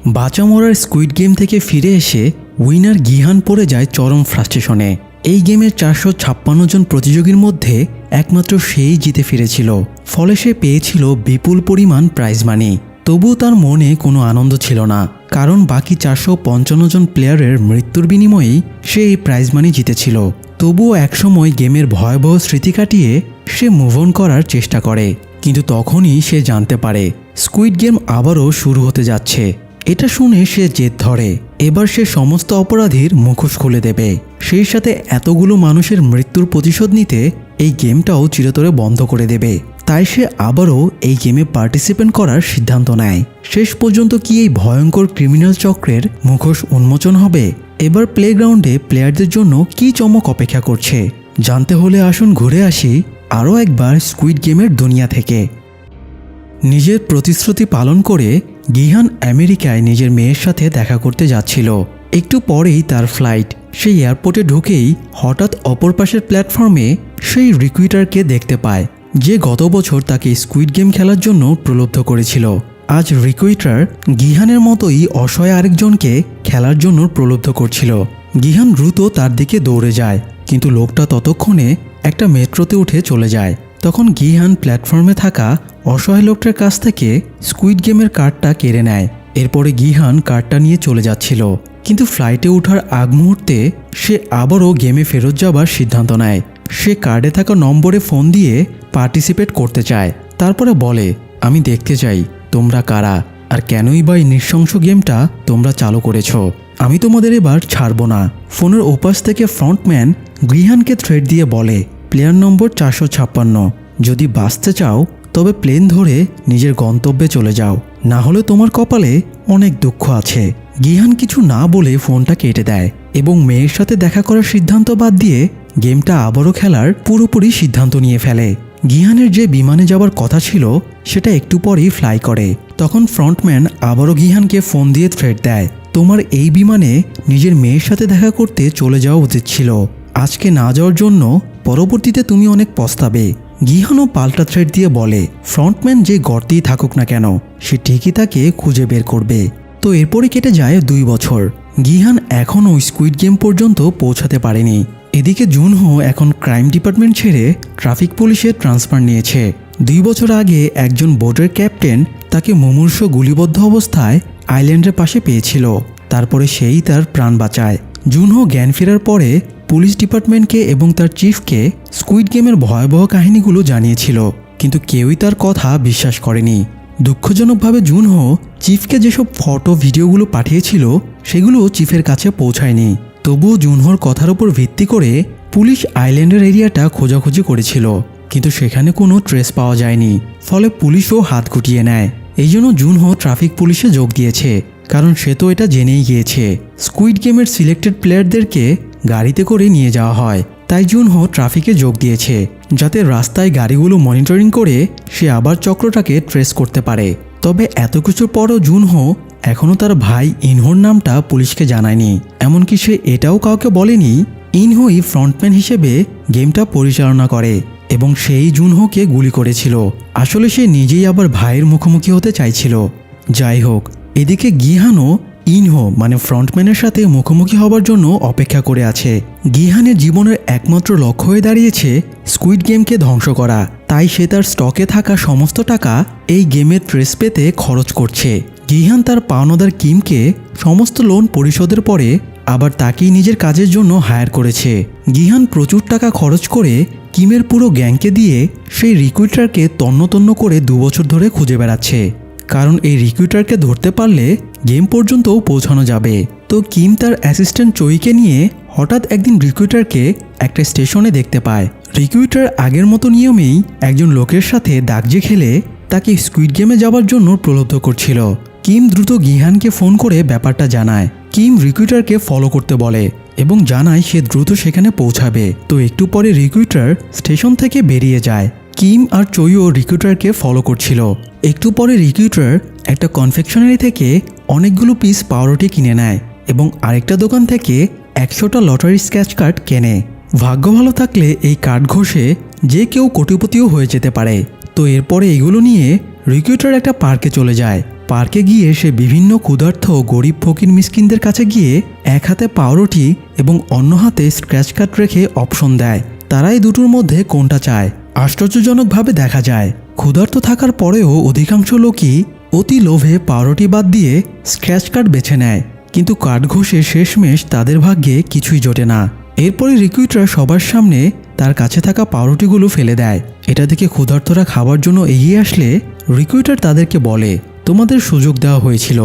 বাঁচা মরার squid game থেকে ফিরে এসে উইনার গিহান পড়ে যায় চরম ফ্রাস্ট্রেশনে। এই গেমের 456 জন প্রতিযোগীর মধ্যে একমাত্র সেই জিতে ফিরেছিল, ফলে সে পেয়েছিল বিপুল পরিমাণ প্রাইজ মানি। তবুও তার মনে কোনো আনন্দ ছিল না, কারণ বাকি 455 জন প্লেয়ারের মৃত্যুর বিনিময়েই সে এই প্রাইজ মানি জিতেছিল। তবুও একসময় গেমের ভয়াবহ স্মৃতি কাটিয়ে সে মুভ অন করার চেষ্টা করে, কিন্তু তখনই সে জানতে পারে স্কুইড গেম আবারও শুরু হতে যাচ্ছে। এটা শুনে সে জেদ ধরে, এবার সে সমস্ত অপরাধীর মুখোশ খুলে দেবে। সেই সাথে এতগুলো মানুষের মৃত্যুর প্রতিশোধ নিতে এই গেমটাও চিরতরে বন্ধ করে দেবে। তাই সে আবারও এই গেমে পার্টিসিপেট করার সিদ্ধান্ত নেয়। শেষ পর্যন্ত কি এই ভয়ঙ্কর ক্রিমিনাল চক্রের মুখোশ উন্মোচন হবে? এবার প্লেগ্রাউন্ডে প্লেয়ারদের জন্য কি চমক অপেক্ষা করছে জানতে হলে আসুন ঘুরে আসি আরও একবার স্কুইড গেমের দুনিয়া থেকে। নিজের প্রতিশ্রুতি পালন করে গিহান আমেরিকায় নিজের মেয়ের সাথে দেখা করতে যাচ্ছিল। একটু পরেই তার ফ্লাইট। সেই এয়ারপোর্টে ঢুকেই হঠাৎ অপর পাশের প্ল্যাটফর্মে সেই রিক্রুটারকে দেখতে পায়, যে গত বছর তাকে স্কুইড গেম খেলার জন্য প্রলুব্ধ করেছিল। আজ রিক্রুটার গিহানের মতোই অসহায় আরেকজনকে খেলার জন্য প্রলুব্ধ করছিল। গিহান দ্রুত তার দিকে দৌড়ে যায়, কিন্তু লোকটা ততক্ষণে একটা মেট্রোতে উঠে চলে যায়। তখন গিহান প্ল্যাটফর্মে থাকা অসহায় লোকটার কাছ থেকে স্কুইড গেমের কার্ডটা কেড়ে নেয়। এরপরে গিহান কার্ডটা নিয়ে চলে যাচ্ছিল, কিন্তু ফ্লাইটে ওঠার আগ মুহূর্তে সে আবারও গেমে ফেরত যাবার সিদ্ধান্ত নেয়। সে কার্ডে থাকা নম্বরে ফোন দিয়ে পার্টিসিপেট করতে চায়। তারপরে বলে, আমি দেখতে চাই তোমরা কারা, আর কেনই বা এই নৃশংস গেমটা তোমরা চালু করেছ। আমি তোমাদের এবার ছাড়ব না। ফোনের ওপাশ থেকে ফ্রন্টম্যান গিহানকে থ্রেট দিয়ে বলে, প্লেয়ার নম্বর 456, যদি বাঁচতে চাও তবে প্লেন ধরে নিজের গন্তব্যে চলে যাও, না হলে তোমার কপালে অনেক দুঃখ আছে। গিহান কিছু না বলে ফোনটা কেটে দেয় এবং মেয়ের সাথে দেখা করার সিদ্ধান্ত বাদ দিয়ে গেমটা আবারও খেলার পুরোপুরি সিদ্ধান্ত নিয়ে ফেলে। গিহানের যে বিমানে যাওয়ার কথা ছিল সেটা একটু পরেই ফ্লাই করে। তখন ফ্রন্টম্যান আবারও গিহানকে ফোন দিয়ে থ্রেট দেয়, তোমার এই বিমানে নিজের মেয়ের সাথে দেখা করতে চলে যাওয়া উচিত ছিল। আজকে না যাওয়ার জন্য পরবর্তীতে তুমি অনেক পস্তাবে। গিহানও পাল্টা থ্রেট দিয়ে বলে, ফ্রন্টম্যান যে গর্তেই থাকুক না কেন সে ঠিকই তাকে খুঁজে বের করবে। তো এরপরে কেটে যায় 2 বছর। গিহান এখনও স্কুইড গেম পর্যন্ত পৌঁছাতে পারেনি। এদিকে জুনহো এখন ক্রাইম ডিপার্টমেন্ট ছেড়ে ট্রাফিক পুলিশে ট্রান্সফার নিয়েছে। 2 বছর আগে একজন বোটের ক্যাপ্টেন তাকে মুমূর্ষ গুলিবদ্ধ অবস্থায় আইল্যান্ডের পাশে পেয়েছিল। তারপরে সেই তার প্রাণ বাঁচায়। জুনহো জ্ঞান ফেরার পরে পুলিশ ডিপার্টমেন্টকে এবং তার চিফকে স্কুইড গেমের ভয়াবহ কাহিনীগুলো জানিয়েছিল, কিন্তু কেউই তার কথা বিশ্বাস করেনি। দুঃখজনকভাবে জুনহো চিফকে যেসব ফটো ভিডিওগুলো পাঠিয়েছিল সেগুলো চিফের কাছে পৌঁছায়নি। তবুও জুনহোর কথার উপর ভিত্তি করে পুলিশ আইল্যান্ডের এরিয়াটা খোঁজাখুঁজি করেছিল, কিন্তু সেখানে কোনো ট্রেস পাওয়া যায়নি। ফলে পুলিশও হাত গুটিয়ে নেয়। এই জন্য জুনহো ট্রাফিক পুলিশে যোগ দিয়েছে, কারণ সে তো এটা জেনেই গিয়েছে স্কুইড গেমের সিলেক্টেড প্লেয়ারদেরকে গাড়িতে করে নিয়ে যাওয়া হয়। তাই জুনহো ট্রাফিকে যোগ দিয়েছে, যাতে রাস্তায় গাড়িগুলো মনিটরিং করে সে আবার চক্রটাকে ট্রেস করতে পারে। তবে এত কিছুর পরও জুনহো এখনও তার ভাই ইনহোর নামটা পুলিশকে জানায়নি। এমনকি সে এটাও কাউকে বলেনি ইনহোই ফ্রন্টম্যান হিসেবে গেমটা পরিচালনা করে এবং সেই জুনহোকে গুলি করেছিল। আসলে সে নিজেই আবার ভাইয়ের মুখোমুখি হতে চাইছিল। যাই হোক, এদিকে গিহানও ইনহো মানে ফ্রন্টম্যানের সাথে মুখোমুখি হবার জন্য অপেক্ষা করে আছে। গিহানের জীবনের একমাত্র লক্ষ্য হয়ে দাঁড়িয়েছে স্কুইড গেমকে ধ্বংস করা। তাই সে তার স্টকে থাকা সমস্ত টাকা এই গেমের ট্রেস পেতে খরচ করছে। গিহান তার পাওনাদার কিমকে সমস্ত লোন পরিশোধের পরে আবার তাকেই নিজের কাজের জন্য হায়ার করেছে। গিহান প্রচুর টাকা খরচ করে কিমের পুরো গ্যাংকে দিয়ে সেই রিক্রুটারকে তন্ন করে 2 বছর ধরে খুঁজে বেড়াচ্ছে, কারণ এই রিক্রুটারকে ধরতে পারলে গেম পর্যন্তও পৌঁছানো যাবে। তো কিম তার অ্যাসিস্ট্যান্ট চোইকে নিয়ে হঠাৎ একদিন রিক্রুটারকে একটা স্টেশনে দেখতে পায়। রিক্রুটার আগের মতো নিয়মেই একজন লোকের সাথে দাগজে খেলে তাকে স্কুইড গেমে যাবার জন্য প্রলুব্ধ করছিল। কিম দ্রুত গিহানকে ফোন করে ব্যাপারটা জানায়। কিম রিক্রুটারকে ফলো করতে বলে এবং জানায় সে দ্রুত সেখানে পৌঁছাবে। তো একটু পরে রিক্রুটার স্টেশন থেকে বেরিয়ে যায়। কিম আর চইও রিক্রুটারকে ফলো করছিল। একটু পরে রিক্রুটার একটা কনফেকশনারি থেকে অনেকগুলো পিস পাউরুটি কিনে নেয় এবং আরেকটা দোকান থেকে 100টা লটারি স্ক্র্যাচ কার্ড কেনে। ভাগ্য ভালো থাকলে এই কার্ড ঘষে যে কেউ কোটিপতিও হয়ে যেতে পারে। তো এরপরে এগুলো নিয়ে রিক্রুটার একটা পার্কে চলে যায়। পার্কে গিয়ে সে বিভিন্ন ক্ষুধার্ত গরিব ফকির মিসকিনদের কাছে গিয়ে এক হাতে পাউরুটি এবং অন্য হাতে স্ক্র্যাচ কার্ড রেখে অপশন দেয় তারা এই দুটোর মধ্যে কোনটা চায়। আশ্চর্যজনকভাবে দেখা যায় ক্ষুধার্ত থাকার পরেও অধিকাংশ লোকই অতি লোভে পাউরুটি বাদ দিয়ে স্ক্র্যাচ কার্ড বেছে নেয়, কিন্তু কার্ড ঘষে শেষমেশ তাদের ভাগ্যে কিছুই জোটে না। এরপরে রিক্রুটার সবার সামনে তার কাছে থাকা পাউরুটিগুলো ফেলে দেয়। এটা দেখে ক্ষুধার্তরা খাবার জন্য এগিয়ে আসলে রিক্রুটার তাদেরকে বলে, তোমাদের সুযোগ দেওয়া হয়েছিল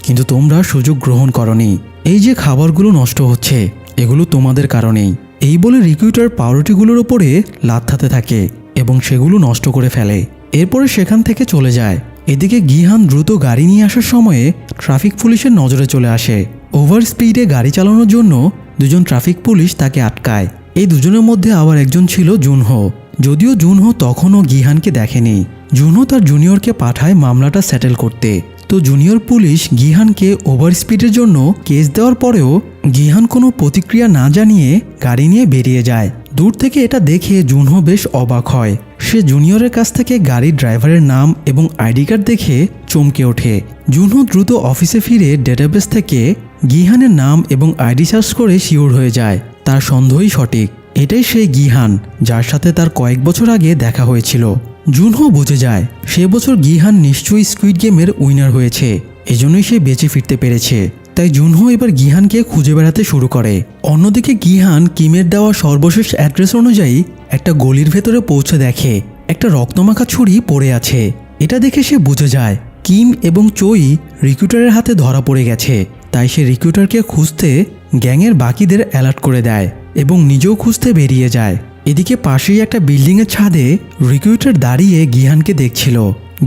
কিন্তু তোমরা সুযোগ গ্রহণ করনি। এই যে খাবারগুলো নষ্ট হচ্ছে এগুলো তোমাদের কারণেই। এই বলে রিক্রুটার পাউরুটিগুলোর ওপরে লাথাতে থাকে এবং সেগুলো নষ্ট করে ফেলে। এরপরে সেখান থেকে চলে যায়। এদিকে গিহান দ্রুত গাড়ি নিয়ে আসার সময়ে ট্রাফিক পুলিশের নজরে চলে আসে। ওভার স্পিডে গাড়ি চালানোর জন্য দুজন ট্রাফিক পুলিশ তাকে আটকায়। এই দুজনের মধ্যে আবার একজন ছিল জুনহো। যদিও জুনহো তখনও গিহানকে দেখেনি। জুনহো তার জুনিয়রকে পাঠায় মামলাটা সেটেল করতে। তো জুনিয়র পুলিশ গিহানকে ওভার স্পিডের জন্য কেস দেওয়ার পরেও গিহান কোনো প্রতিক্রিয়া না জানিয়ে গাড়ি নিয়ে বেরিয়ে যায়। দূর থেকে এটা দেখে জুনহো বেশ অবাক হয়। সে জুনিয়রের কাছ থেকে গাড়ির ড্রাইভারের নাম এবং আইডি কার্ড দেখে চমকে ওঠে। জুনহো দ্রুত অফিসে ফিরে ডেটাবেস থেকে গিহানের নাম এবং আইডি সার্চ করে শিওর হয়ে যায় তার সন্দেহই সঠিক। এটাই সেই গিহান যার সাথে তার কয়েক বছর আগে দেখা হয়েছিল। জুনহো বুঝে যায় সে বছর গিহান নিশ্চয়ই স্কুইড গেমের উইনার হয়েছে, এজন্যই সে বেঁচে ফিরতে পেরেছে। তাই জুনহো এবার গিহানকে খুঁজে বেড়াতে শুরু করে। অন্যদিকে গিহান কিমের দেওয়া সর্বশেষ অ্যাড্রেস অনুযায়ী একটা গলির ভেতরে পৌঁছে দেখে একটা রক্তমাখা ছুরি পড়ে আছে। এটা দেখে সে বুঝে যায় কিম এবং চোই রিক্রুটারের হাতে ধরা পড়ে গেছে। তাই সে রিক্রুটারকে খুঁজতে গ্যাংয়ের বাকিদের অ্যালার্ট করে দেয় এবং নিজেও খুঁজতে বেরিয়ে যায়। এদিকে পাশেই একটা বিল্ডিংয়ের ছাদে রিক্রুটার দাঁড়িয়ে গিহানকে দেখছিল।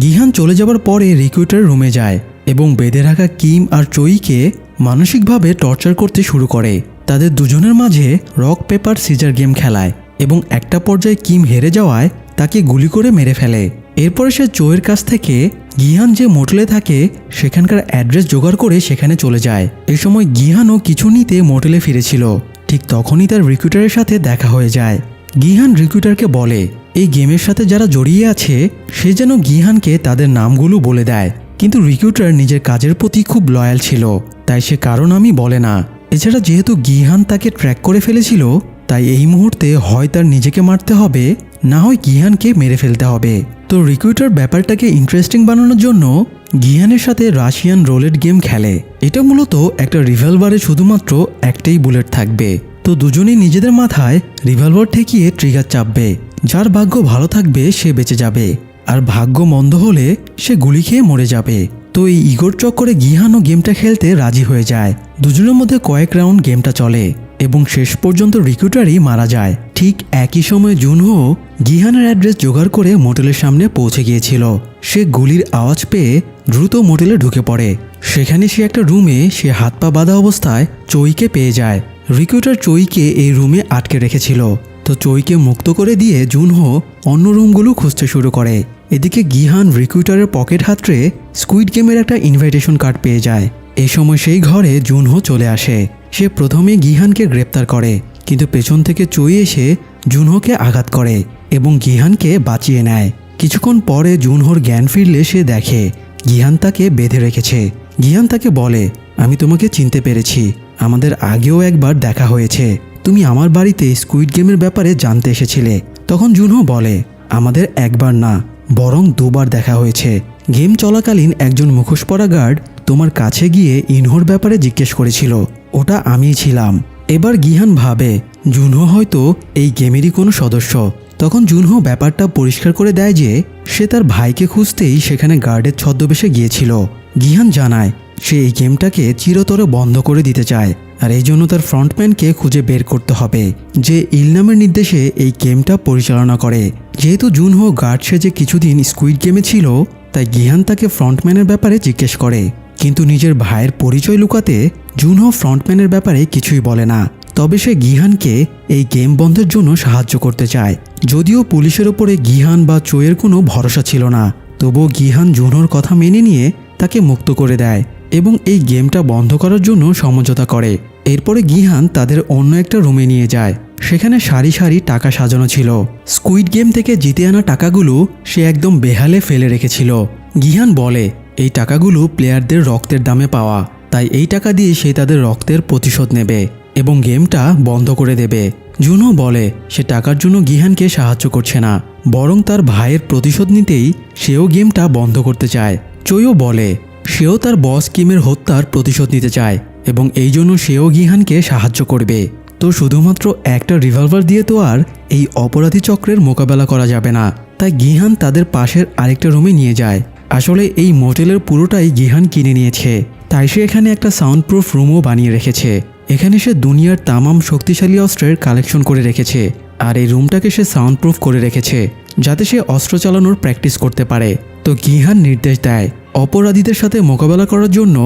গিহান চলে যাবার পরে রিক্রুটার রুমে যায় এবং বেঁধে রাখা কিম আর চোইকে মানসিকভাবে টর্চার করতে শুরু করে। তাদের দুজনের মাঝে রক পেপার সিজার গেম খেলায় এবং একটা পর্যায়ে কিম হেরে যাওয়ায় তাকে গুলি করে মেরে ফেলে। এরপরে সে চোয়ের কাছ থেকে গিহান যে মোটেলে থাকে সেখানকার অ্যাড্রেস জোগাড় করে সেখানে চলে যায়। এ সময় গিহানও কিছু নিতে মোটেলে ফিরেছিল। ঠিক তখনই তার রিক্রুটারের সাথে দেখা হয়ে যায়। গিহান রিক্রুটারকে বলে এই গেমের সাথে যারা জড়িয়ে আছে সে যেন গিহানকে তাদের নামগুলো বলে দেয়, কিন্তু রিক্রুটার নিজের কাজের প্রতি খুব লয়াল ছিল তাই সে কারো নামই বলে না। এছাড়া যেহেতু গিহান তাকে ট্র্যাক করে ফেলেছিল তাই এই মুহূর্তে হয় তার নিজেকে মারতে হবে না হয় গিহানকে মেরে ফেলতে হবে। তো রিক্রুটার ব্যাপারটাকে ইন্টারেস্টিং বানানোর জন্য গিহানের সাথে রাশিয়ান রোলেট গেম খেলে। এটা মূলত একটা রিভলভারে শুধুমাত্র একটাই বুলেট থাকবে। তো দুজনেই নিজেদের মাথায় রিভলভার ঠেকিয়ে ট্রিগার চাপবে। যার ভাগ্য ভালো থাকবে সে বেঁচে যাবে, আর ভাগ্য মন্দ হলে সে গুলি খেয়ে মরে যাবে। তো এই ইগোর চক্করে গিহানও গেমটা খেলতে রাজি হয়ে যায়। দুজনের মধ্যে কয়েক রাউন্ড গেমটা চলে এবং শেষ পর্যন্ত রিক্রুটারই মারা যায়। ঠিক একই সময় জুনহো গিহানের অ্যাড্রেস জোগাড় করে মোটেলের সামনে পৌঁছে গিয়েছিল। সে গুলির আওয়াজ পেয়ে দ্রুত মোটেলে ঢুকে পড়ে। সেখানে সে একটা রুমে সে হাত পা বাঁধা অবস্থায় চোইকে পেয়ে যায়। রিক্রুটার চোইকে এই রুমে আটকে রেখেছিল। তো চোইকে মুক্ত করে দিয়ে জুনহো অন্য রুমগুলো খুঁজতে শুরু করে। এদিকে গিহান রিক্রুটারের পকেট হাতড়ে স্কুইড গেমের একটা ইনভাইটেশন কার্ড পেয়ে যায়। এই সময় সেই ঘরে জুনহো চলে আসে। সে প্রথমে গিহানকে গ্রেপ্তার করে, কিন্তু পেছন থেকে চোই এসে জুনহোকে আঘাত করে এবং গিহানকে বাঁচিয়ে নেয়। কিছুক্ষণ পরে জুনহোর জ্ঞান ফিরলে সে দেখে গিহান তাকে বেঁধে রেখেছে। গিহান তাকে বলে, আমি তোমাকে চিনতে পেরেছি, আমাদের আগেও একবার দেখা হয়েছে, তুমি আমার বাড়িতে স্কুইড গেমের ব্যাপারে জানতে এসেছিলে। তখন জুনহো বলে, আমাদের একবার না বরং দুবার দেখা হয়েছে। গেম চলাকালীন একজন মুখোশ পরা গার্ড তোমার কাছে গিয়ে ইনহোর ব্যাপারে জিজ্ঞেস করেছিল, ওটা আমিই ছিলাম। এবার গিহান ভাবে জুনহো হয়তো এই গেমেরই কোনো সদস্য। তখন জুনহো ব্যাপারটা পরিষ্কার করে দেয় যে সে তার ভাইকে খুঁজতেই সেখানে গার্ডের ছদ্মবেশে গিয়েছিল। গিহান জানায় সে এই গেমটাকে চিরতরে বন্ধ করে দিতে চায়, আর এই জন্য তার ফ্রন্টম্যানকে খুঁজে বের করতে হবে যে ইলনামের নির্দেশে এই গেমটা পরিচালনা করে। যেহেতু জুনহো গার্ড সেজে কিছুদিন স্কুইড গেমে ছিল তাই গিহান তাকে ফ্রন্টম্যানের ব্যাপারে জিজ্ঞেস করে, কিন্তু নিজের ভাইয়ের পরিচয় লুকাতে জুনহো ফ্রন্টম্যানের ব্যাপারে কিছুই বলে না। তবে সে গিহানকে এই গেম বন্ধের জন্য সাহায্য করতে চায়। যদিও পুলিশের ওপরে গিহান বা চোয়ের কোনো ভরসা ছিল না, তবুও গিহান জুনহোর কথা মেনে নিয়ে তাকে মুক্ত করে দেয় এবং এই গেমটা বন্ধ করার জন্য সমঝোতা করে। এরপরে গিহান তাদের অন্য একটা রুমে নিয়ে যায়। সেখানে সারি সারি টাকা সাজানো ছিল। স্কুইড গেম থেকে জিতে আনা টাকাগুলো সে একদম বেহালে ফেলে রেখেছিল। গিহান বলে, এই টাকাগুলো প্লেয়ারদের রক্তের দামে পাওয়া, তাই এই টাকা দিয়ে সে তাদের রক্তের প্রতিশোধ নেবে এবং গেমটা বন্ধ করে দেবে। জুনহো বলে সে টাকার জন্য গিহানকে সাহায্য করছে না, বরং তার ভাইয়ের প্রতিশোধ নিতেই সেও গেমটা বন্ধ করতে চায়। চোইও বলে সেও তার বস কিমের হত্যার প্রতিশোধ নিতে চায় এবং এই জন্য সেও গিহানকে সাহায্য করবে। তো শুধুমাত্র একটা রিভলভার দিয়ে তো আর এই অপরাধী চক্রের মোকাবেলা করা যাবে না, তাই গিহান তাদের পাশের আরেকটা রুমে নিয়ে যায়। আসলে এই মোটেলের পুরোটাই গিহান কিনে নিয়েছে, তাই সে এখানে একটা সাউন্ড প্রুফ রুমও বানিয়ে রেখেছে। এখানে সে দুনিয়ার তামাম শক্তিশালী অস্ত্রের কালেকশন করে রেখেছে, আর এই রুমটাকে সে সাউন্ড প্রুফ করে রেখেছে যাতে সে অস্ত্র চালানোর প্র্যাকটিস করতে পারে। তো গিহান নির্দেশ দেয় অপরাধীদের সাথে মোকাবেলা করার জন্য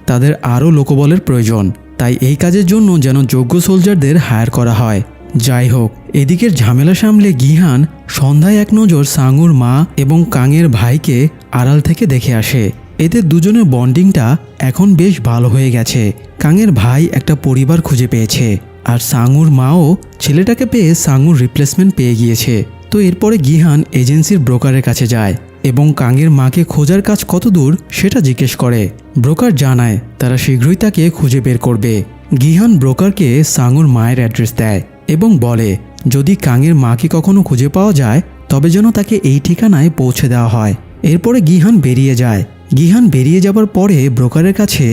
তাদের আরও লোকবলের প্রয়োজন, তাই এই কাজের জন্য যেন যোগ্য সোলজারদের হায়ার করা হয়। যাই হোক, এদিকের ঝামেলা সামলে গিহান সন্ধ্যায় এক নজর সাঙুর মা এবং কাঙের ভাইকে আড়াল থেকে দেখে আসে। এদের দুজনের বন্ডিংটা এখন বেশ ভালো হয়ে গেছে। কাঙের ভাই একটা পরিবার খুঁজে পেয়েছে, আর সাঙুর মাও ছেলেটাকে পেয়ে সাঙুর রিপ্লেসমেন্ট পেয়ে গিয়েছে। তো এরপরে গিহান এজেন্সির ব্রোকারের কাছে যায় এবং কাঙের মাকে খোঁজার কাজ কত দূর সেটা জিজ্ঞেস করে। ব্রোকার জানায় তারা শীঘ্রই তাকে খুঁজে বের করবে। গিহান ব্রোকারকে সাঙুর মায়ের অ্যাড্রেস দেয় এবং বলে যদি কাঙের মাকে কখনো খুঁজে পাওয়া যায় তবে যেন তাকে এই ঠিকানায় পৌঁছে দেওয়া হয়। এরপরে গিহান বেরিয়ে যায়। গিহান বেরিয়ে যাবার পরে ব্রোকারের কাছে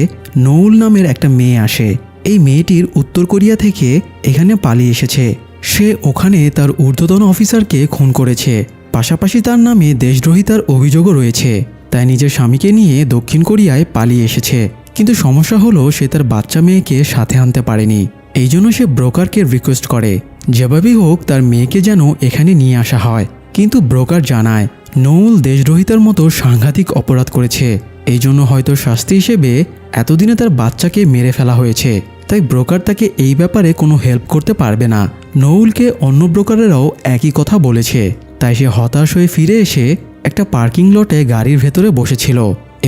নৌল নামের একটা মেয়ে আসে। এই মেয়েটির উত্তর কোরিয়া থেকে এখানে পালিয়ে এসেছে। সে ওখানে তার ঊর্ধ্বতন অফিসারকে খুন করেছে, পাশাপাশি তার নামে দেশদ্রোহিতার অভিযোগও রয়েছে। তাই নিজের স্বামীকে নিয়ে দক্ষিণ কোরিয়ায় পালিয়ে এসেছে, কিন্তু সমস্যা হলো সে তার বাচ্চা মেয়েকে সাথে আনতে পারেনি। এই জন্য সে ব্রোকারকে রিকোয়েস্ট করে যেভাবেই হোক তার মেয়েকে যেন এখানে নিয়ে আসা হয়। কিন্তু ব্রোকার জানায় নৌল দেশদ্রোহিতার মতো সাংঘাতিক অপরাধ করেছে, এই জন্য হয়তো শাস্তি হিসেবে এতদিনে তার বাচ্চাকে মেরে ফেলা হয়েছে। তাই ব্রোকার তাকে এই ব্যাপারে কোনো হেল্প করতে পারবে না। নৌলকে অন্য ব্রোকারেরাও একই কথা বলেছে, তাই সে হতাশ হয়ে ফিরে এসে একটা পার্কিং লটে গাড়ির ভেতরে বসেছিল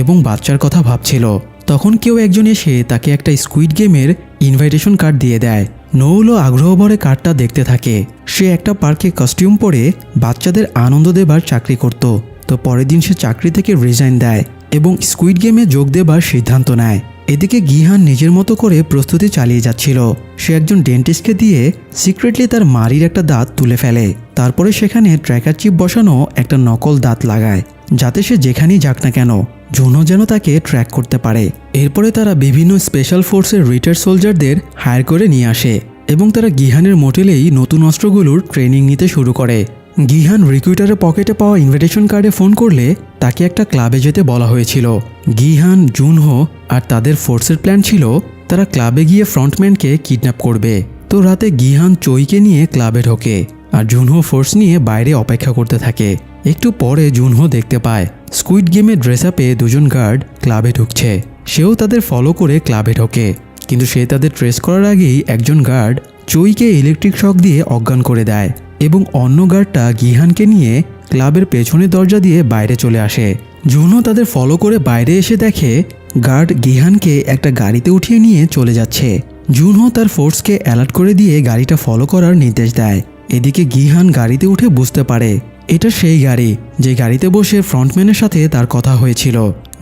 এবং বাচ্চার কথা ভাবছিল। তখন কেউ একজন এসে তাকে একটা স্কুইড গেমের ইনভাইটেশন কার্ড দিয়ে দেয়। নৌলও আগ্রহ ভরে কার্ডটা দেখতে থাকে। সে একটা পার্কে কস্টিউম পরে বাচ্চাদের আনন্দ দেবার চাকরি করত। তো পরের দিন সে চাকরি থেকে রিজাইন দেয় এবং স্কুইড গেমে যোগ দেবার সিদ্ধান্ত নেয়। এদিকে গিহান নিজের মতো করে প্রস্তুতি চালিয়ে যাচ্ছিল। সে একজন ডেন্টিস্টকে দিয়ে সিক্রেটলি তার মাড়ির একটা দাঁত তুলে ফেলে। তারপরে সেখানে ট্র্যাকার চিপ বসানো একটা নকল দাঁত লাগায়, যাতে সে যেখানেই যাক না কেন জুনহো যেন তাকে ট্র্যাক করতে পারে। এরপরে তারা বিভিন্ন স্পেশাল ফোর্সের রিটায়ার্ড সোলজারদের হায়ার করে নিয়ে আসে এবং তারা গিহানের মোটেলেই নতুন অস্ত্রগুলোর ট্রেনিং নিতে শুরু করে। গিহান রিক্রুটারের পকেটে পাওয়া ইনভিটেশন কার্ডে ফোন করলে তাকে একটা ক্লাবে যেতে বলা হয়েছিল। গিহান, জুনহো আর তাদের ফোর্সের প্ল্যান ছিল তারা ক্লাবে গিয়ে ফ্রন্টম্যানকে কিডন্যাপ করবে। তো রাতে গিহান চইকে নিয়ে ক্লাবে ঢোকে আর জুনহো ফোর্স নিয়ে বাইরে অপেক্ষা করতে থাকে। একটু পরে জুনহো দেখতে পায় স্কুইড গেমের ড্রেস আপে দুজন গার্ড ক্লাবে ঢুকছে। সেও তাদের ফলো করে ক্লাবে ঢোকে, কিন্তু সে তাদের ট্রেস করার আগেই একজন গার্ড চইকে ইলেকট্রিক শক দিয়ে অজ্ঞান করে দেয় এবং অন্য গার্ডটা গিহানকে নিয়ে ক্লাবের পেছনের দরজা দিয়ে বাইরে চলে আসে। জুনহো তাদের ফলো করে বাইরে এসে দেখে গার্ড গিহানকে একটা গাড়িতে উঠিয়ে নিয়ে চলে যাচ্ছে। জুনহো তার ফোর্সকে অ্যালার্ট করে দিয়ে গাড়িটা ফলো করার নির্দেশ দেয়। এদিকে গিহান গাড়িতে উঠে বুঝতে পারে এটা সেই গাড়ি যে গাড়িতে বসে ফ্রন্টম্যানের সাথে তার কথা হয়েছিল।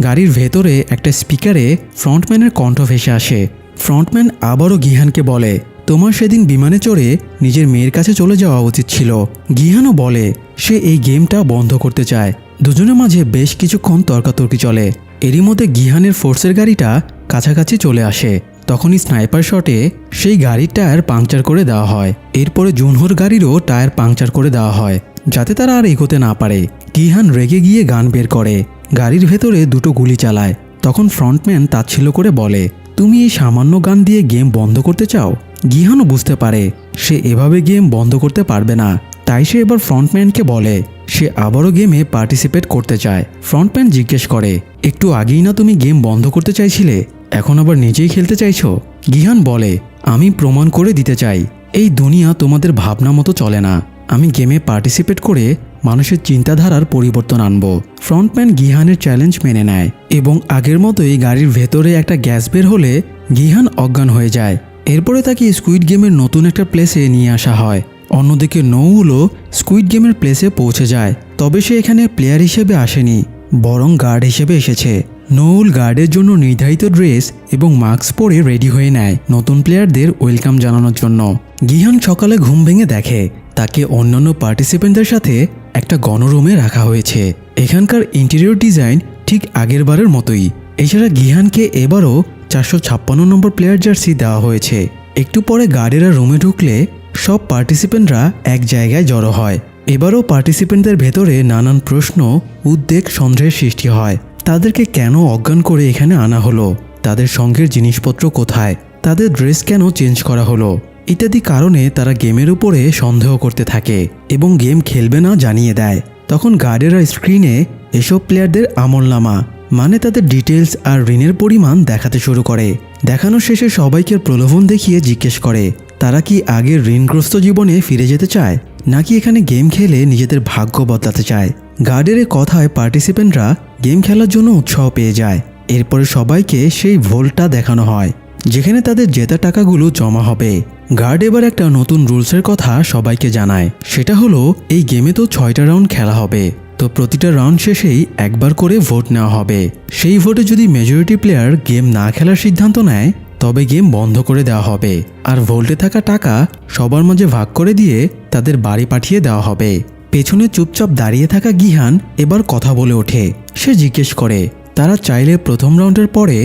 গাড়ির ভেতরে একটা স্পিকারে ফ্রন্টম্যানের কণ্ঠ ভেসে আসে। ফ্রন্টম্যান আবারও গিহানকে বলে তোমার সেদিন বিমানে চড়ে নিজের মেয়ের কাছে চলে যাওয়া উচিত ছিল। গিহানও বলে সে এই গেমটা বন্ধ করতে চায়। দুজনের মাঝে বেশ কিছুক্ষণ তর্কাতর্কি চলে। এরই মধ্যে গিহানের ফোর্সের গাড়িটা কাছাকাছি চলে আসে। তখনই স্নাইপার শটে সেই গাড়ির টায়ার পাংচার করে দেওয়া হয়। এরপরে জুনহোর গাড়িরও টায়ার পাংচার করে দেওয়া হয় যাতে তারা আর এগোতে না পারে। গিহান রেগে গিয়ে গান বের করে গাড়ির ভেতরে দুটো গুলি চালায়। তখন ফ্রন্টম্যান তাচ্ছিল্য করে বলে তুমি এই সামান্য গান দিয়ে গেম বন্ধ করতে চাও? গিহানও বুঝতে পারে সে এভাবে গেম বন্ধ করতে পারবে না, তাই সে এবার ফ্রন্টম্যানকে বলে সে আবারও গেমে পার্টিসিপেট করতে চায়। ফ্রন্টম্যান জিজ্ঞেস করে একটু আগেই না তুমি গেম বন্ধ করতে চাইছিলে, এখন আবার নিজেই খেলতে চাইছো? গিহান বলে আমি প্রমাণ করে দিতে চাই এই দুনিয়া তোমাদের ভাবনা মতো চলে না। আমি গেমে পার্টিসিপেট করে মানুষের চিন্তাধারার পরিবর্তন আনব। ফ্রন্টম্যান গিহানের চ্যালেঞ্জ মেনে নেয় এবং আগের মতোই গাড়ির ভেতরে একটা গ্যাস বের হলে গিহান অজ্ঞান হয়ে যায়। এরপরে তাকে স্কুইড গেমের নতুন একটা প্লেসে নিয়ে আসা হয়। অন্যদিকে নৌলও স্কুইড গেমের প্লেসে পৌঁছে যায়, তবে সে এখানে প্লেয়ার হিসেবে আসেনি, বরং গার্ড হিসেবে এসেছে। নোল গার্ডের জন্য নির্ধারিত ড্রেস এবং মাস্ক পরে রেডি হয়ে নেয় নতুন প্লেয়ারদের ওয়েলকাম জানানোর জন্য। গিহান সকালে ঘুম ভেঙে দেখে তাকে অন্যান্য পার্টিসিপেন্টদের সাথে একটা গণরুমে রাখা হয়েছে। এখানকার ইন্টেরিয়র ডিজাইন ঠিক আগের বারের মতোই। এছাড়া গিহানকে এবারও 456 নম্বর প্লেয়ার জার্সি দেওয়া হয়েছে। একটু পরে গার্ডেরা রুমে ঢুকলে সব পার্টিসিপেন্টরা এক জায়গায় জড়ো হয়। এবারও পার্টিসিপেন্টদের ভেতরে নানান প্রশ্ন, উদ্বেগ, সন্দেহের সৃষ্টি হয়। তাদেরকে কেন অজ্ঞান করে এখানে আনা হলো, তাদের সঙ্গের জিনিসপত্র কোথায়, তাদের ড্রেস কেন চেঞ্জ করা হলো ইত্যাদি কারণে তারা গেমের উপরে সন্দেহ করতে থাকে এবং গেম খেলবে না জানিয়ে দেয়। তখন গার্ডেরা স্ক্রিনে এসব প্লেয়ারদের আমলনামা মানে তাদের ডিটেলস আর ঋণের পরিমাণ দেখাতে শুরু করে। দেখানো শেষে সবাইকে প্রলোভন দেখিয়ে জিজ্ঞেস করে তারা কি আগের ঋণগ্রস্ত জীবনে ফিরে যেতে চায় নাকি এখানে গেম খেলে নিজেদের ভাগ্য বদলাতে চায়। গার্ডের কথায় পার্টিসিপেন্টরা গেম খেলার জন্য উৎসাহ পেয়ে যায়। এরপরে সবাইকে সেই ভোল্টটা দেখানো হয় যেখানে তাদের জেতা টাকাগুলো জমা হবে। গার্ড এবার একটা নতুন রুলসের কথা সবাইকে জানায়। সেটা হলো এই গেমে তো 6টা রাউন্ড খেলা হবে, তো প্রতিটা রাউন্ড শেষেই একবার করে ভোট নেওয়া হবে। সেই ভোটে যদি মেজরিটি প্লেয়ার গেম না খেলার সিদ্ধান্ত নেয় তবে গেম বন্ধ করে দেওয়া হবে আর ভোল্টে থাকা টাকা সবার মাঝে ভাগ করে দিয়ে তাদের বাড়ি পাঠিয়ে দেওয়া হবে। পেছনে চুপচাপ দাঁড়িয়ে থাকা গিহান এবার কথা বলে ওঠে। সে জিজ্ঞেস করে তারা চাইলে প্রথম রাউন্ডের পরে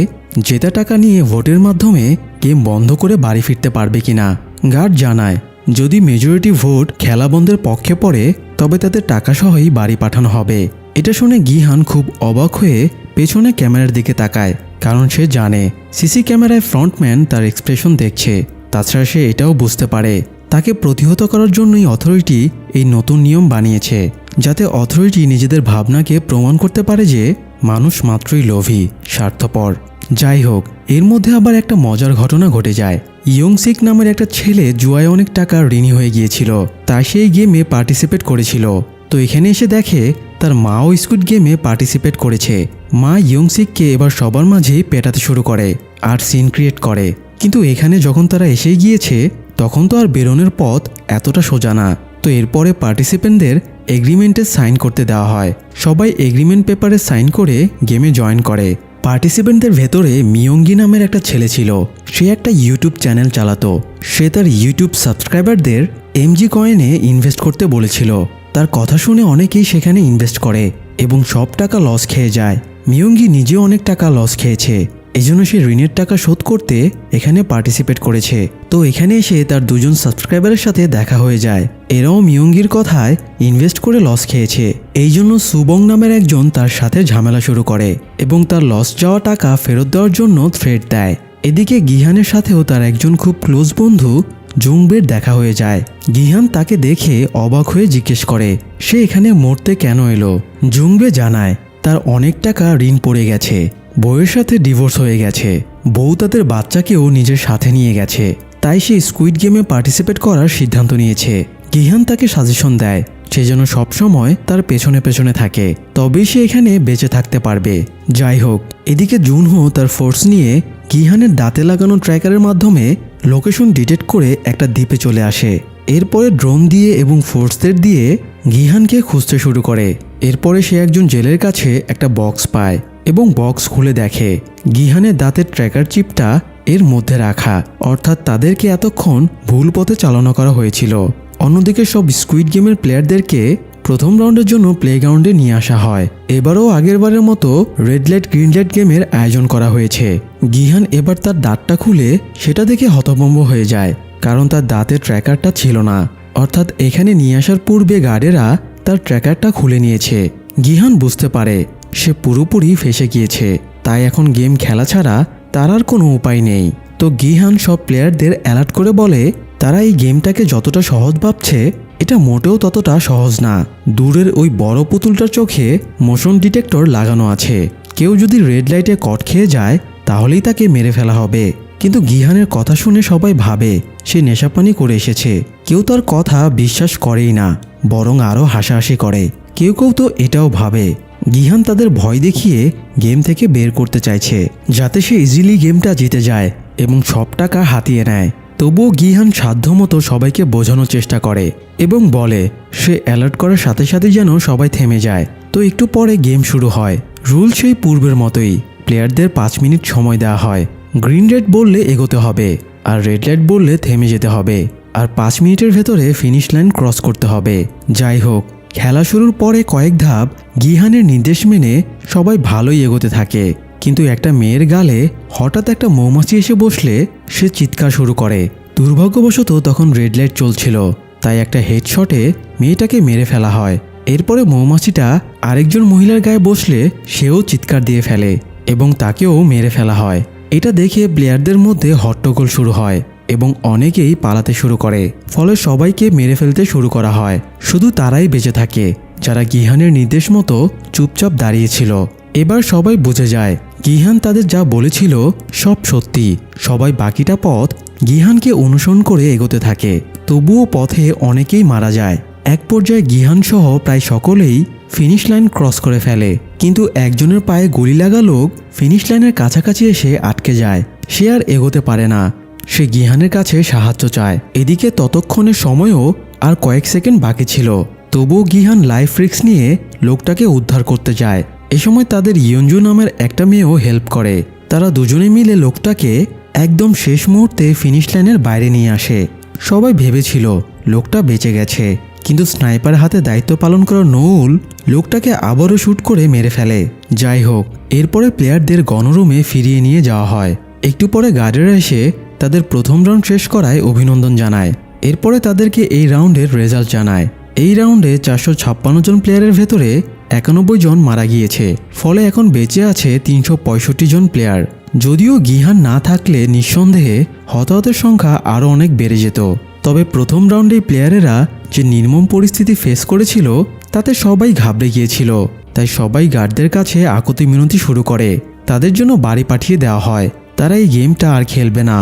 জেতা টাকা নিয়ে ভোটের মাধ্যমে গেম বন্ধ করে বাড়ি ফিরতে পারবে কিনা। গার্ড জানায় যদি মেজরিটি ভোট খেলা বন্ধের পক্ষে পড়ে তবে তাদের টাকা সহই বাড়ি পাঠানো হবে। এটা শুনে গিহান খুব অবাক হয়ে পেছনে ক্যামেরার দিকে তাকায়, কারণ সে জানে সিসি ক্যামেরায় ফ্রন্টম্যান তার এক্সপ্রেশন দেখছে। তাছাড়া সে এটাও বুঝতে পারে তাকে প্রতিহত করার জন্যই অথরিটি এই নতুন নিয়ম বানিয়েছে, যাতে অথরিটি নিজেদের ভাবনাকে প্রমাণ করতে পারে যে মানুষ মাত্রই লোভী, স্বার্থপর। যাই হোক, এর মধ্যে আবার একটা মজার ঘটনা ঘটে যায়। ইয়ংসিক নামের একটা ছেলে জুয়ায় অনেক টাকা ঋণী হয়ে গিয়েছিল, তাই সেই গেমে পার্টিসিপেট করেছিল। তো এখানে এসে দেখে তার মাও স্কুইড গেমে পার্টিসিপেট করেছে। মা ইয়ংসিককে এবার সবার মাঝেই পেটাতে শুরু করে আর সিন ক্রিয়েট করে। কিন্তু এখানে যখন তারা এসেই গিয়েছে তখন তো আর বেরোনোর পথ এতটা সোজা না। তো এরপরে পার্টিসিপেন্টদের এগ্রিমেন্টে সাইন করতে দেওয়া হয়। সবাই এগ্রিমেন্ট পেপারে সাইন করে গেমে জয়েন করে। পার্টিসিপেন্টদের ভেতরে মিয়ঙ্গি নামের একটা ছেলে ছিল। সে একটা ইউটিউব চ্যানেল চালাতো। সে তার ইউটিউব সাবস্ক্রাইবারদের এমজি কয়েনে ইনভেস্ট করতে বলেছিল। তার কথা শুনে অনেকেই সেখানে ইনভেস্ট করে এবং সব টাকা লস খেয়ে যায়। মিয়ঙ্গি নিজেও অনেক টাকা লস খেয়েছে, এজন্য সে ঋণের টাকা শোধ করতে এখানে পার্টিসিপেট করেছে। তো এখানে এসে তার দুজন সাবস্ক্রাইবারের সাথে দেখা হয়ে যায়। এরাও মিয়ঙ্গির কথায় ইনভেস্ট করে লস খেয়েছে। এই জন্য সুবং নামের একজন তার সাথে ঝামেলা শুরু করে এবং তার লস যাওয়া টাকা ফেরত দেওয়ার জন্য থ্রেট দেয়। এদিকে গিহানের সাথেও তার একজন খুব ক্লোজ বন্ধু জুংবের দেখা হয়ে যায়। গিহান তাকে দেখে অবাক হয়ে জিজ্ঞেস করে সে এখানে মরতে কেন এলো। জুংবে জানায় তার অনেক টাকা ঋণ পড়ে গেছে, বউয়ের সাথে ডিভোর্স হয়ে গেছে, বউ তাদের বাচ্চাকেও নিজের সাথে নিয়ে গেছে, তাই সে স্কুইড গেমে পার্টিসিপেট করার সিদ্ধান্ত নিয়েছে। গিহান তাকে সাজেশন দেয় সে যেন সবসময় তার পেছনে পেছনে থাকে, তবেই সে এখানে বেঁচে থাকতে পারবে। যাই হোক, এদিকে জুনহো তার ফোর্স নিয়ে গিহানের দাঁতে লাগানো ট্র্যাকারের মাধ্যমে লোকেশন ডিটেক্ট করে একটা দ্বীপে চলে আসে। এরপরে ড্রোন দিয়ে এবং ফোর্সদের দিয়ে গিহানকে খুঁজতে শুরু করে। এরপরে সে একজন জেলের কাছে একটা বক্স পায় এবং বক্স খুলে দেখে গিহানের দাঁতের ট্র্যাকার চিপটা এর মধ্যে রাখা, অর্থাৎ তাদেরকে এতক্ষণ ভুল পথে চালনা করা হয়েছিল। অন্যদিকে সব স্কুইড গেমের প্লেয়ারদেরকে প্রথম রাউন্ডের জন্য প্লেগ্রাউন্ডে নিয়ে আসা হয়। এবারও আগেরবারের মতো রেড লাইট গ্রিন লাইট গেমের আয়োজন করা হয়েছে। গিহান এবার তার দাঁতটা খুলে সেটা দেখে হতভম্ব হয়ে যায়, কারণ তার দাঁতের ট্র্যাকারটা ছিল না। অর্থাৎ এখানে নিয়ে আসার পূর্বে গার্ডেরা তার ট্র্যাকারটা খুলে নিয়েছে। গিহান বুঝতে পারে সে পুরোপুরি ফেঁসে গিয়েছে, তাই এখন গেম খেলা ছাড়া তার আর কোনো উপায় নেই। তো গিহান সব প্লেয়ারদের অ্যালার্ট করে বলে তারা এই গেমটাকে যতটা সহজ ভাবছে এটা মোটেও ততটা সহজ না। দূরের ওই বড় পুতুলটার চোখে মোশন ডিটেক্টর লাগানো আছে, কেউ যদি রেড লাইটে কট খেয়ে যায় তাহলেই তাকে মেরে ফেলা হবে। কিন্তু গিহানের কথা শুনে সবাই ভাবে সে নেশাপানি করে এসেছে। কেউ তার কথা বিশ্বাস করেই না, বরং আরও হাসাহাসি করে। কেউ কেউ তো এটাও ভাবে গিহান তাদের ভয় দেখিয়ে গেম থেকে বের করতে চাইছে, যাতে সে ইজিলি গেমটা জিতে যায় এবং সব টাকা হাতিয়ে নেয়। তবুও গিহান সাধ্যমতো সবাইকে বোঝানোর চেষ্টা করে এবং বলে সে অ্যালার্ট করার সাথে সাথে যেন সবাই থেমে যায়। তো একটু পরে গেম শুরু হয়। রুল সেই পূর্বের মতোই, প্লেয়ারদের 5 মিনিট সময় দেওয়া হয়। গ্রিন লাইট বললে এগোতে হবে, আর রেড লাইট বললে থেমে যেতে হবে, আর 5 মিনিটের ভেতরে ফিনিশ লাইন ক্রস করতে হবে। যাই হোক, খেলা শুরুর পরে কয়েক ধাপ গিহানের নির্দেশ মেনে সবাই ভালোই এগোতে থাকে, কিন্তু একটা মেয়ের গালে হঠাৎ একটা মৌমাছি এসে বসলে সে চিৎকার শুরু করে। দুর্ভাগ্যবশত তখন রেড লাইট চলছিল, তাই একটা হেডশটে মেয়েটাকে মেরে ফেলা হয়। এরপরে মৌমাছিটা আরেকজন মহিলার গায়ে বসলে সেও চিৎকার দিয়ে ফেলে এবং তাকেও মেরে ফেলা হয়। এটা দেখে প্লেয়ারদের মধ্যে হট্টগোল শুরু হয় এবং অনেকেই পালাতে শুরু করে, ফলে সবাইকে মেরে ফেলতে শুরু করা হয়। শুধু তারাই বেঁচে থাকে যারা গিহানের নির্দেশ মতো চুপচাপ দাঁড়িয়েছিল। এবার সবাই বুঝে যায় গিহান তাদের যা বলেছিল সব সত্যি। সবাই বাকিটা পথ গিহানকে অনুসরণ করে এগোতে থাকে, তবুও পথে অনেকেই মারা যায়। এক পর্যায়ে গিহান সহ প্রায় সকলেই ফিনিশ লাইন ক্রস করে ফেলে, কিন্তু একজনের পায়ে গুলি লাগা লোক ফিনিশ লাইনের কাছাকাছি এসে আটকে যায়। সে আর এগোতে পারে না। সে গিহানের কাছে সাহায্য চায়। এদিকে ততক্ষণের সময়ও আর কয়েক সেকেন্ড বাকি ছিল, তবুও গিহান লাইফ রিস্ক নিয়ে লোকটাকে উদ্ধার করতে যায়। এ সময় তাদের ইয়ঞ্জু নামের একটা মেয়েও হেল্প করে। তারা দুজনে মিলে লোকটাকে একদম শেষ মুহূর্তে ফিনিশ লাইনের বাইরে নিয়ে আসে। সবাই ভেবেছিল লোকটা বেঁচে গেছে, কিন্তু স্নাইপার হাতে দায়িত্ব পালন করা নৌল লোকটাকে আবারও শ্যুট করে মেরে ফেলে। যাই হোক, এরপরে প্লেয়ারদের গণরুমে ফিরিয়ে নিয়ে যাওয়া হয়। একটু পরে গার্ডেরা এসে তাদের প্রথম রাউন্ড শেষ করায় অভিনন্দন জানায়। এরপরে তাদেরকে এই রাউন্ডের রেজাল্ট জানায়। এই রাউন্ডে 456 জন প্লেয়ারের ভেতরে 91 জন মারা গিয়েছে, ফলে এখন বেঁচে আছে 365 জন প্লেয়ার। যদিও গিহান না থাকলে নিঃসন্দেহে হতাহতের সংখ্যা আরও অনেক বেড়ে যেত। তবে প্রথম রাউন্ডে প্লেয়ারেরা যে নির্মম পরিস্থিতি ফেস করেছিল তাতে সবাই ঘাবড়ে গিয়েছিল, তাই সবাই গার্ডদের কাছে আকুতি মিনতি শুরু করে। তাদের জন্য বাড়ি পাঠিয়ে দেওয়া হয়, তারা এই গেমটা আর খেলবে না।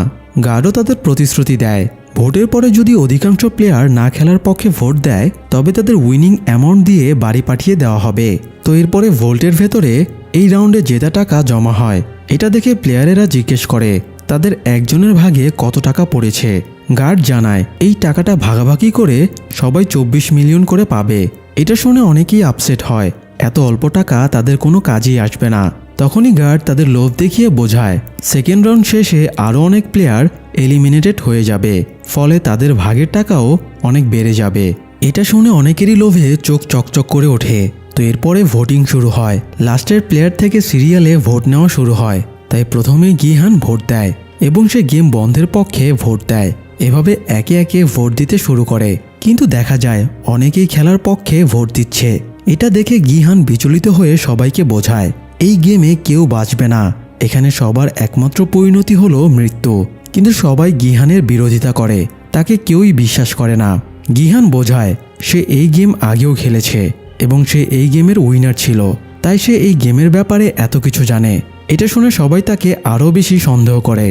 গার্ডও তাদের প্রতিশ্রুতি দেয় ভোটের পরে যদি অধিকাংশ প্লেয়ার না খেলার পক্ষে ভোট দেয় তবে তাদের উইনিং অ্যামাউন্ট দিয়ে বাড়ি পাঠিয়ে দেওয়া হবে। তো এরপরে ভোল্টের ভেতরে এই রাউন্ডে জেতা টাকা জমা হয়। এটা দেখে প্লেয়ারেরা জিজ্ঞেস করে তাদের একজনের ভাগে কত টাকা পড়েছে। গার্ড জানায় এই টাকাটা ভাগাভাগি করে সবাই 24 মিলিয়ন করে পাবে। এটা শুনে অনেকেই আপসেট হয়, এত অল্প টাকা তাদের কোনো কাজেই আসবে না। তখনই গার্ড তাদের লোভ দেখিয়ে বোঝায় সেকেন্ড রাউন্ড শেষে আরও অনেক প্লেয়ার এলিমিনেটেড হয়ে যাবে, ফলে তাদের ভাগের টাকাও অনেক বেড়ে যাবে। এটা শুনে অনেকেরই লোভে চোখ চকচক করে ওঠে। তো এরপরে ভোটিং শুরু হয়। লাস্টের প্লেয়ার থেকে সিরিয়ালে ভোট নেওয়া শুরু হয়। তাই প্রথমে গিহান ভোট দেয় এবং সে গেম বন্ধের পক্ষে ভোট দেয়। এভাবে একে একে ভোট দিতে শুরু করে, কিন্তু দেখা যায় অনেকেই খেলার পক্ষে ভোট দিচ্ছে। এটা দেখে গিহান বিচলিত হয়ে সবাইকে বোঝায় এই গেমে কেউ বাঁচবে না, এখানে সবার একমাত্র পরিণতি হলো মৃত্যু। কিন্তু সবাই গিহানের বিরোধিতা করে, তাকে কেউই বিশ্বাস করে না। গিহান বোঝায় সে এই গেম আগেও খেলেছে এবং সে এই গেমের উইনার ছিল, তাই সে এই গেমের ব্যাপারে এত কিছু জানে। এটা শুনে সবাই তাকে আরও বেশি সন্দেহ করে।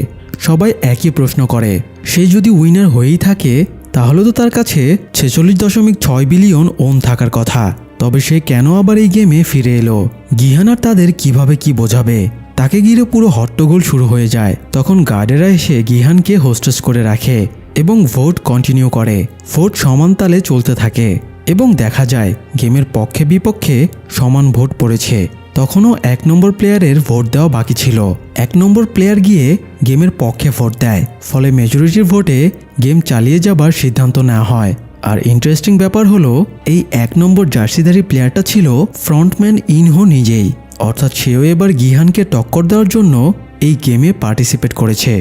সবাই একই প্রশ্ন করে সে যদি উইনার হয়েই থাকে তাহলে তো তার কাছে 46.6 বিলিয়ন ওন থাকার কথা, তবে সে কেন আবার এই গেমে ফিরে এলো? গিহান আর তাদের কিভাবে কি বোঝাবে? তাকে ঘিরে পুরো হট্টগোল শুরু হয়ে যায়। তখন গার্ডেরা এসে গিহানকে হোস্টেস করে রাখে এবং ভোট কন্টিনিউ করে। ভোট সমান তালে চলতে থাকে এবং দেখা যায় গেমের পক্ষে বিপক্ষে সমান ভোট পড়েছে। তখনও 1 নম্বর প্লেয়ারের ভোট দেওয়া বাকি ছিল। 1 নম্বর প্লেয়ার গিয়ে গেমের পক্ষে ভোট দেয়, ফলে মেজরিটির ভোটে গেম চালিয়ে যাবার সিদ্ধান্ত নেওয়া হয়। আর ইন্টারেস্টিং ব্যাপার হলো এই 1 নম্বর জার্সিধারী প্লেয়ারটা ছিল ফ্রন্টম্যান ইনহো নিজেই, অর্থাৎ সেও এবার গিহানকে টক্কর দেওয়ার জন্য এই গেমে পার্টিসিপেট করেছে।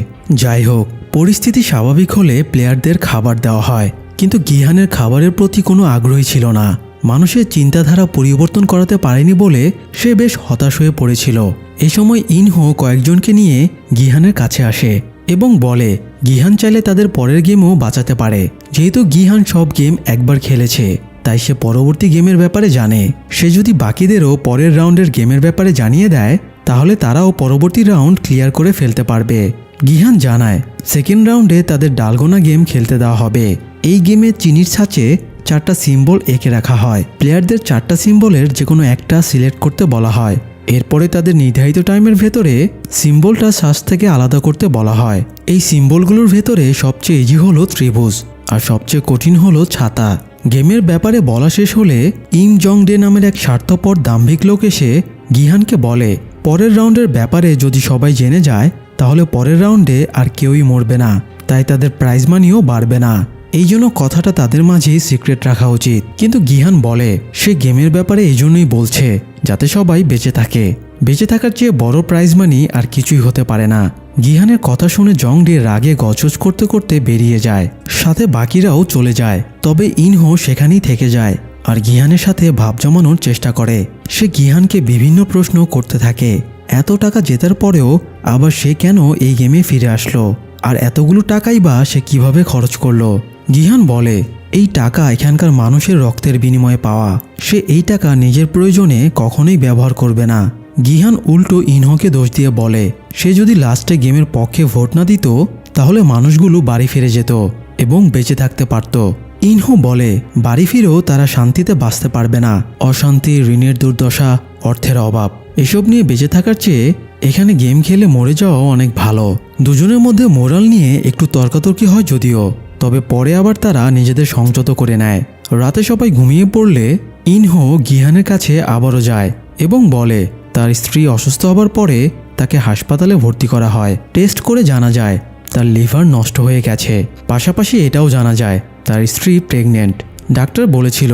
যাই হোক, পরিস্থিতি স্বাভাবিক হলে প্লেয়ারদের খাবার দেওয়া হয়, কিন্তু গিহানের খাবারের প্রতি কোনো আগ্রহী ছিল না। মানুষের চিন্তাধারা পরিবর্তন করাতে পারেনি বলে সে বেশ হতাশ হয়ে পড়েছিল। এই সময় ইনহো কয়েকজনকে নিয়ে গিহানের কাছে আসে এবং বলে গিহান চাইলে তাদের পরের গেমও বাঁচাতে পারে। যেহেতু গিহান সব গেম একবার খেলেছে তাই সে পরবর্তী গেমের ব্যাপারে জানে। সে যদি বাকিদেরও পরের রাউন্ডের গেমের ব্যাপারে জানিয়ে দেয় তাহলে তারাও পরবর্তী রাউন্ড ক্লিয়ার করে ফেলতে পারবে। গিহান জানায় সেকেন্ড রাউন্ডে তাদের ডালগোনা গেম খেলতে দেওয়া হবে। এই গেমে চিনির ছাঁচে 4টা সিম্বল এঁকে রাখা হয়। প্লেয়ারদের 4টা সিম্বলের যে কোনো একটা সিলেক্ট করতে বলা হয়। এরপরে তাদের নির্ধারিত টাইমের ভেতরে সিম্বলটা শ্বাস থেকে আলাদা করতে বলা হয়। এই সিম্বলগুলোর ভেতরে সবচেয়ে ইজি হলো ত্রিভুজ আর সবচেয়ে কঠিন হলো ছাতা। গেমের ব্যাপারে বলা শেষ হলে ইং জং ডে নামের এক স্বার্থপর দাম্ভিক লোক এসে গিহানকে বলে পরের রাউন্ডের ব্যাপারে যদি সবাই জেনে যায় তাহলে পরের রাউন্ডে আর কেউই মরবে না, তাই তাদের প্রাইজ মানিও বাড়বে না। এই জন্য কথাটা তাদের মাঝেই সিক্রেট রাখা উচিত। কিন্তু গিহান বলে সে গেমের ব্যাপারে এই জন্যই বলছে যাতে সবাই বেঁচে থাকে। বেঁচে থাকার চেয়ে বড় প্রাইজ মানি আর কিছুই হতে পারে না। গিহানের কথা শুনে জংডে রাগে গজগজ করতে করতে বেরিয়ে যায়, সাথে বাকিরাও চলে যায়। তবে ইনহো সেখানেই থেকে যায় আর গিহানের সাথে ভাব জমানোর চেষ্টা করে। সে গিহানকে বিভিন্ন প্রশ্ন করতে থাকে, এত টাকা জেতার পরেও আবার সে কেন এই গেমে ফিরে আসলো, আর এতগুলো টাকাই বা সে কিভাবে খরচ করলো। গিহান বলে এই টাকা এখানকার মানুষের রক্তের বিনিময়ে পাওয়া, সে এই টাকা নিজের প্রয়োজনে কখনোই ব্যবহার করবে না। গিহান উল্টো ইনহোকে দোষ দিয়ে বলে সে যদি লাস্টে গেমের পক্ষে ভোট না দিত তাহলে মানুষগুলো বাড়ি ফিরে যেত এবং বেঁচে থাকতে পারত। ইনহো বলে বাড়ি ফিরেও তারা শান্তিতে বাঁচতে পারবে না, অশান্তি, ঋণের দুর্দশা, অর্থের অভাব, এসব নিয়ে বেঁচে থাকার চেয়ে এখানে গেম খেলে মরে যাওয়া অনেক ভালো। দুজনের মধ্যে মোরাল নিয়ে একটু তর্কাতর্কি হয় যদিও, তবে পরে আবার তারা নিজেদের সংযত করে নেয়। রাতে সবাই ঘুমিয়ে পড়লে ইনহো গিহানের কাছে আবারও যায় এবং বলে তার স্ত্রী অসুস্থ হবার পরে তাকে হাসপাতালে ভর্তি করা হয়। টেস্ট করে জানা যায় তার লিভার নষ্ট হয়ে গেছে, পাশাপাশি এটাও জানা যায় তার স্ত্রী প্রেগনেন্ট। ডাক্তার বলেছিল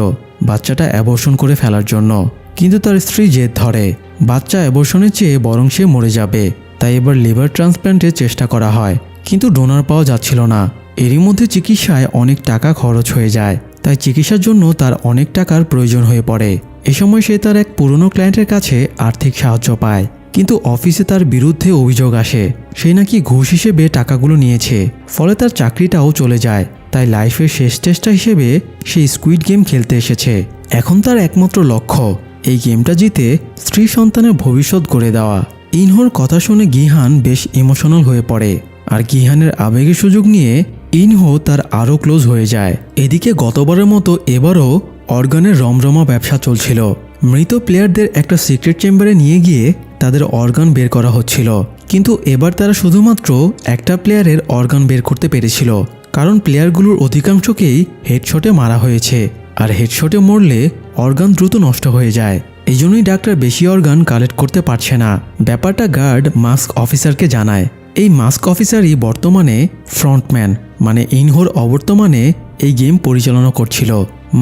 বাচ্চাটা অ্যাবর্শন করে ফেলার জন্য, কিন্তু তার স্ত্রী জেদ ধরে বাচ্চা অ্যাবর্শনের চেয়ে বরং সে মরে যাবে, তাই এবার লিভার ট্রান্সপ্ল্যান্টের চেষ্টা করা হয়, কিন্তু ডোনার পাওয়া যাচ্ছিল না। এরই মধ্যে চিকিৎসায় অনেক টাকা খরচ হয়ে যায়, তাই চিকিৎসার জন্য তার অনেক টাকার প্রয়োজন হয়ে পড়ে। এ সময় সে তার এক পুরনো ক্লায়েন্টের কাছে আর্থিক সাহায্য পায়, কিন্তু অফিসে তার বিরুদ্ধে অভিযোগ আসে সে নাকি ঘুষ হিসেবে টাকাগুলো নিয়েছে, ফলে তার চাকরিটাও চলে যায়। তাই লাইফের শেষ চেষ্টা হিসেবে সে স্কুইড গেম খেলতে এসেছে। এখন তার একমাত্র লক্ষ্য এই গেমটা জিতে স্ত্রী সন্তানের ভবিষ্যৎ গড়ে দেওয়া। ইনহোর কথা শুনে গিহান বেশ ইমোশনাল হয়ে পড়ে, আর গিহানের আবেগের সুযোগ নিয়ে ইনহো তার আরও ক্লোজ হয়ে যায়। এদিকে গতবারের মতো এবারও অর্গানের রমরমা ব্যবসা চলছিল। মৃত প্লেয়ারদের একটা সিক্রেট চেম্বারে নিয়ে গিয়ে তাদের অর্গান বের করা হচ্ছিল, কিন্তু এবার তারা শুধুমাত্র একটা প্লেয়ারের অর্গান বের করতে পেরেছিল, কারণ প্লেয়ারগুলোর অধিকাংশকেই হেডশটে মারা হয়েছে, আর হেডশটে মরলে অর্গান দ্রুত নষ্ট হয়ে যায়। এই জন্যই ডাক্তার বেশি অর্গান কালেক্ট করতে পারছে না। ব্যাপারটা গার্ড মাস্ক অফিসারকে জানায়। এই মাস্ক অফিসারই বর্তমানে ফ্রন্টম্যান, মানে ইনহোর অবর্তমানে এই গেম পরিচালনা করছিল।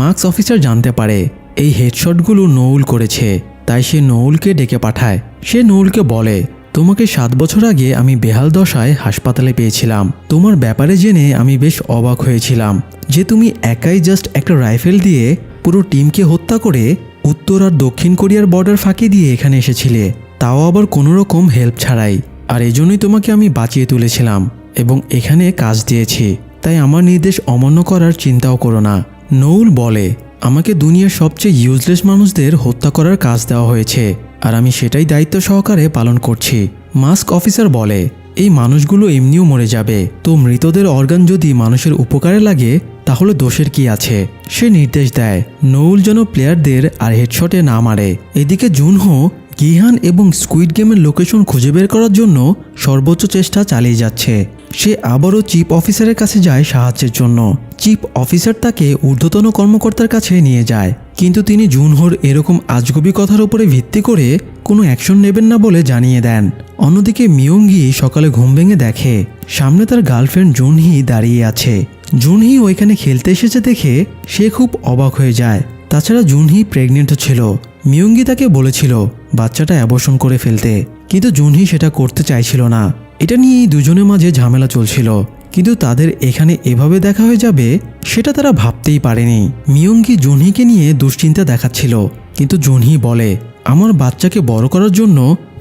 মাস্ক অফিসার জানতে পারে এই হেডশটগুলো নৌল করেছে, তাই সে নৌলকে ডেকে পাঠায়। সে নৌলকে বলে তোমাকে 7 বছর আগে আমি বেহাল দশায় হাসপাতালে পেয়েছিলাম, তোমার ব্যাপারে জেনে আমি বেশ অবাক হয়েছিলাম যে তুমি একাই জাস্ট একটা রাইফেল দিয়ে পুরো টিমকে হত্যা করে উত্তর আর দক্ষিণ কোরিয়ার বর্ডার ফাঁকি দিয়ে এখানে এসেছিলে, তাও আবার কোনো রকম হেল্প ছাড়াই। আর এজন্যই তোমাকে আমি বাঁচিয়ে তুলেছিলাম এবং এখানে কাজ দিয়েছি, তাই আমার নির্দেশ অমান্য করার চিন্তাও করো না। নৌল বলে আমাকে দুনিয়ার সবচেয়ে ইউজলেস মানুষদের হত্যা করার কাজ দেওয়া হয়েছে, আর আমি সেটাই দায়িত্ব সহকারে পালন করছি। মাস্ক অফিসার বলে এই মানুষগুলো এমনিও মরে যাবে, তো মৃতদের অর্গান যদি মানুষের উপকারে লাগে তাহলে দোষের কি আছে। সে নির্দেশ দেয় নৌল যেন প্লেয়ারদের আর হেডশটে না মারে। এদিকে জুনহো গিহান এবং স্কুইড গেমের লোকেশন খুঁজে বের করার জন্য সর্বোচ্চ চেষ্টা চালিয়ে যাচ্ছে। সে আবারও চিফ অফিসারের কাছে যায় সাহায্যের জন্য। চিফ অফিসার তাকে ঊর্ধ্বতন কর্মকর্তার কাছে নিয়ে যায়, কিন্তু তিনি জুনহোর এরকম আজগুবি কথার উপরে ভিত্তি করে কোনো অ্যাকশন নেবেন না বলে জানিয়ে দেন। অন্যদিকে মিয়ঙ্গি সকালে ঘুম ভেঙে দেখে সামনে তার গার্লফ্রেন্ড জুনহি দাঁড়িয়ে আছে। জুনহি ওইখানে খেলতে এসেছে দেখে সে খুব অবাক হয়ে যায়। তাছাড়া জুনহি প্রেগনেন্টও ছিল। মিয়ঙ্গি তাকে বলেছিল বাচ্চাটা অ্যাবর্শন করে ফেলতে, কিন্তু জুনহি সেটা করতে চাইছিল না। এটা নিয়েই দুজনের মাঝে ঝামেলা চলছিল, কিন্তু তাদের এখানে এভাবে দেখা হয়ে যাবে সেটা তারা ভাবতেই পারেনি। মিয়ঙ্গি জুনহিকে নিয়ে দুশ্চিন্তা দেখাচ্ছিল, কিন্তু জুনহি বলে আমার বাচ্চাকে বড় করার জন্য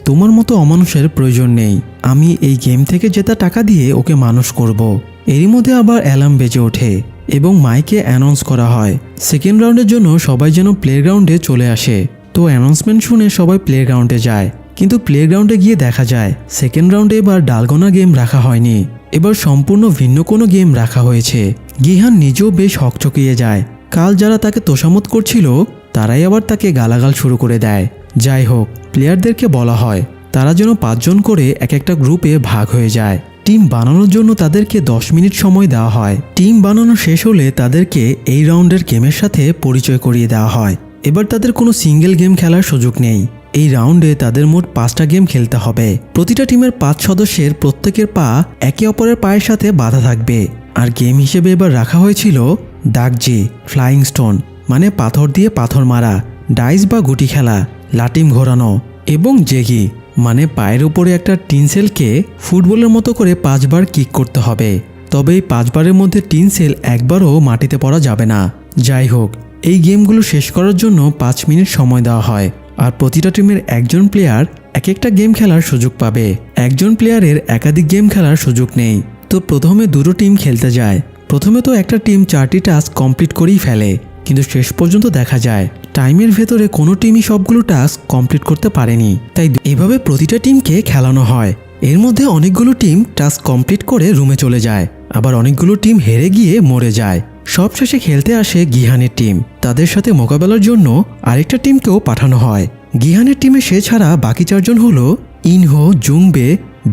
তোমার মতো অমানুষের প্রয়োজন নেই, আমি এই গেম থেকে জেতা টাকা দিয়ে ওকে মানুষ করব। এরই মধ্যে আবার অ্যালার্ম বেজে ওঠে এবং মাইকে অ্যানাউন্স করা হয় সেকেন্ড রাউন্ডের জন্য সবাই যেন প্লেগ্রাউন্ডে চলে আসে। তো অ্যানাউন্সমেন্ট শুনে সবাই প্লেগ্রাউন্ডে যায়, কিন্তু প্লেগ্রাউন্ডে গিয়ে দেখা যায় সেকেন্ড রাউন্ডে এবার ডালগোনা গেম রাখা হয়নি, এবার সম্পূর্ণ ভিন্ন কোনো গেম রাখা হয়েছে। গিহান নিজেও বেশ হকচকিয়ে যায়। কাল যারা তাকে তোষামত করছিল তারাই আবার তাকে গালাগাল শুরু করে দেয়। যাই হোক, প্লেয়ারদেরকে বলা হয় তারা যেন 5 জন করে এক একটা গ্রুপে ভাগ হয়ে যায়। টিম বানানোর জন্য তাদেরকে 10 মিনিট সময় দেওয়া হয়। টিম বানানো শেষ হলে তাদেরকে এই রাউন্ডের গেমের সাথে পরিচয় করিয়ে দেওয়া হয়। এবার তাদের কোনো সিঙ্গেল গেম খেলার সুযোগ নেই, এই রাউন্ডে তাদের মোট 5টা গেম খেলতে হবে। প্রতিটা টিমের 5 সদস্যের প্রত্যেকের পা একে অপরের পায়ের সাথে বাঁধা থাকবে। আর গেম হিসেবে এবার রাখা হয়েছিল দাগজি, ফ্লাইং স্টোন মানে পাথর দিয়ে পাথর মারা, ডাইস বা গুটি খেলা, লাটিম ঘোরানো এবং জেগি মানে পায়ের উপরে একটা টিনসেলকে ফুটবলের মতো করে 5 বার কিক করতে হবে। তবে এই 5 বারের মধ্যে টিনসেল একবারও মাটিতে পড়া যাবে না। যাই হোক, এই গেমগুলো শেষ করার জন্য 5 মিনিট সময় দেওয়া হয়। আর প্রতিটা টিমের একজন প্লেয়ার এক একটা গেম খেলার সুযোগ পাবে। একজন প্লেয়ারের একাধিক গেম খেলার সুযোগ নেই। তো প্রথমে দুটো টিম খেলতে যায়। প্রথমে তো একটা টিম 4টি টাস্ক কমপ্লিট করেই ফেলে, কিন্তু শেষ পর্যন্ত দেখা যায় টাইমের ভেতরে কোনো টিমই সবগুলো টাস্ক কমপ্লিট করতে পারেনি। তাই এভাবে প্রতিটা টিমকে খেলানো হয়। এর মধ্যে অনেকগুলো টিম টাস্ক কমপ্লিট করে রুমে চলে যায়, আবার অনেকগুলো টিম হেরে গিয়ে মরে যায়। সবশেষে খেলতে আসে গিহানের টিম। তাদের সাথে মোকাবেলার জন্য আরেকটা টিমকেও পাঠানো হয়। গিহানের টিমে সে ছাড়া বাকি 4 জন হলো ইনহো, জুংবে,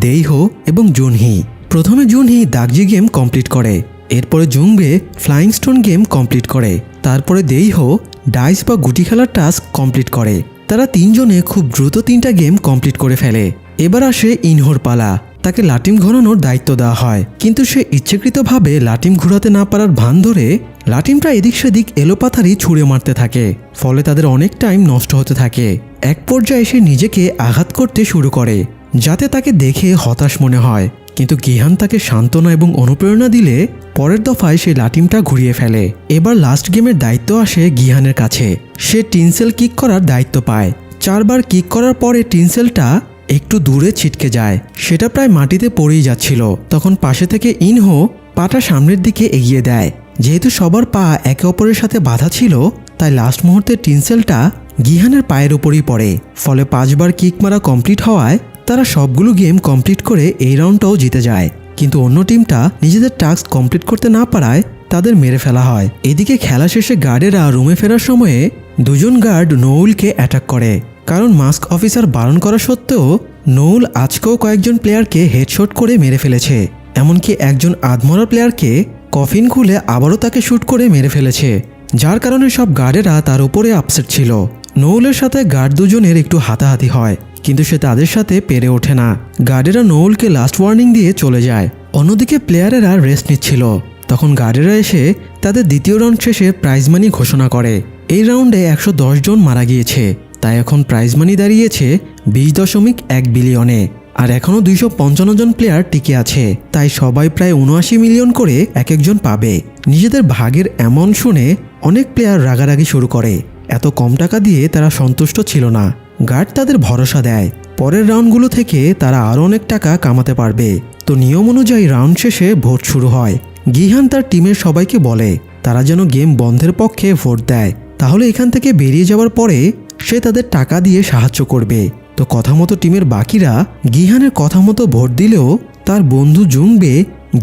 দেইহো এবং জুনহি। প্রথমে জুনহি দাগজি গেম কমপ্লিট করে, এরপরে জুংবে ফ্লাইং স্টোন গেম কমপ্লিট করে, তারপরে দেইহো ডাইস বা গুটি খেলার টাস্ক কমপ্লিট করে। তারা 3 জনে খুব দ্রুত 3টা গেম কমপ্লিট করে ফেলে। এবার আসে ইনহোর পালা। তাকে লাটিম ঘোরানোর দায়িত্ব দেওয়া হয়, কিন্তু সে ইচ্ছাকৃতভাবে লাটিম ঘোরাতে না পারার ভান ধরে লাটিমটা এদিক সেদিক এলোপাথারি ছুঁড়ে মারতে থাকে। ফলে তাদের অনেক টাইম নষ্ট হতে থাকে। এক পর্যায়ে সে নিজেকে আঘাত করতে শুরু করে, যাতে তাকে দেখে হতাশ মনে হয়। কিন্তু গিহান তাকে সান্ত্বনা এবং অনুপ্রেরণা দিলে পরের দফায় সে লাটিমটা ঘুরিয়ে ফেলে। এবার লাস্ট গেমের দায়িত্ব আসে গিহানের কাছে। সে টিনসেল কিক করার দায়িত্ব পায়। 4 বার কিক করার পরে টিনসেলটা একটু দূরে ছিটকে যায়। সেটা প্রায় মাটিতে পড়েই যাচ্ছিল। তখন পাশে থেকে ইনহো পাটা সামনের দিকে এগিয়ে দেয়। যেহেতু সবার পা একে অপরের সাথে বাঁধা ছিল, তাই লাস্ট মুহূর্তে টিনসেলটা গিহানের পায়ের উপরই পড়ে। ফলে 5 বার কিক মারা কমপ্লিট হওয়ায় তারা সবগুলো গেম কমপ্লিট করে এই রাউন্ডটাও জিতে যায়। কিন্তু অন্য টিমটা নিজেদের টাস্ক কমপ্লিট করতে না পারায় তাদের মেরে ফেলা হয়। এদিকে খেলা শেষে গার্ডেরা রুমে ফেরার সময়ে 2 জন গার্ড নৌলকে অ্যাটাক করে। কারণ মাস্ক অফিসার বারণ করা সত্ত্বেও নৌল আজকেও কয়েকজন প্লেয়ারকে হেডশট করে মেরে ফেলেছে। এমনকি একজন আধমরা প্লেয়ারকে কফিন খুলে আবারও তাকে শুট করে মেরে ফেলেছে, যার কারণে সব গার্ডেরা তার উপরে আপসেট ছিল। নৌলের সাথে গার্ড 2 জনের একটু হাতাহাতি হয়, কিন্তু সে তাদের সাথে পেরে ওঠে না। গার্ডেরা নৌলকে লাস্ট ওয়ার্নিং দিয়ে চলে যায়। অন্যদিকে প্লেয়ারেরা রেস্ট নিচ্ছিল। তখন গার্ডেরা এসে তাদের দ্বিতীয় রাউন্ড শেষে প্রাইজ মানি ঘোষণা করে। এই রাউন্ডে 110 জন মারা গিয়েছে, তাই এখন প্রাইজ মানি দাঁড়িয়েছে 20.1 বিলিয়নে। আর এখনও 255 জন প্লেয়ার টিকে আছে, তাই সবাই প্রায় 79 মিলিয়ন করে এক একজন পাবে। নিজেদের ভাগের এমন শুনে অনেক প্লেয়ার রাগারাগি শুরু করে। এত কম টাকা দিয়ে তারা সন্তুষ্ট ছিল না। গার্ড তাদের ভরসা দেয় পরের রাউন্ডগুলো থেকে তারা আরও অনেক টাকা কামাতে পারবে। তো নিয়ম অনুযায়ী রাউন্ড শেষে ভোট শুরু হয়। গিহান তার টিমের সবাইকে বলে তারা যেন গেম বন্ধের পক্ষে ভোট দেয়, তাহলে এখান থেকে বেরিয়ে যাওয়ার পরে সে তাদের টাকা দিয়ে সাহায্য করবে। তো কথা মতো টিমের বাকিরা গিহানের কথা মতো ভোট দিলেও তার বন্ধু জুংবে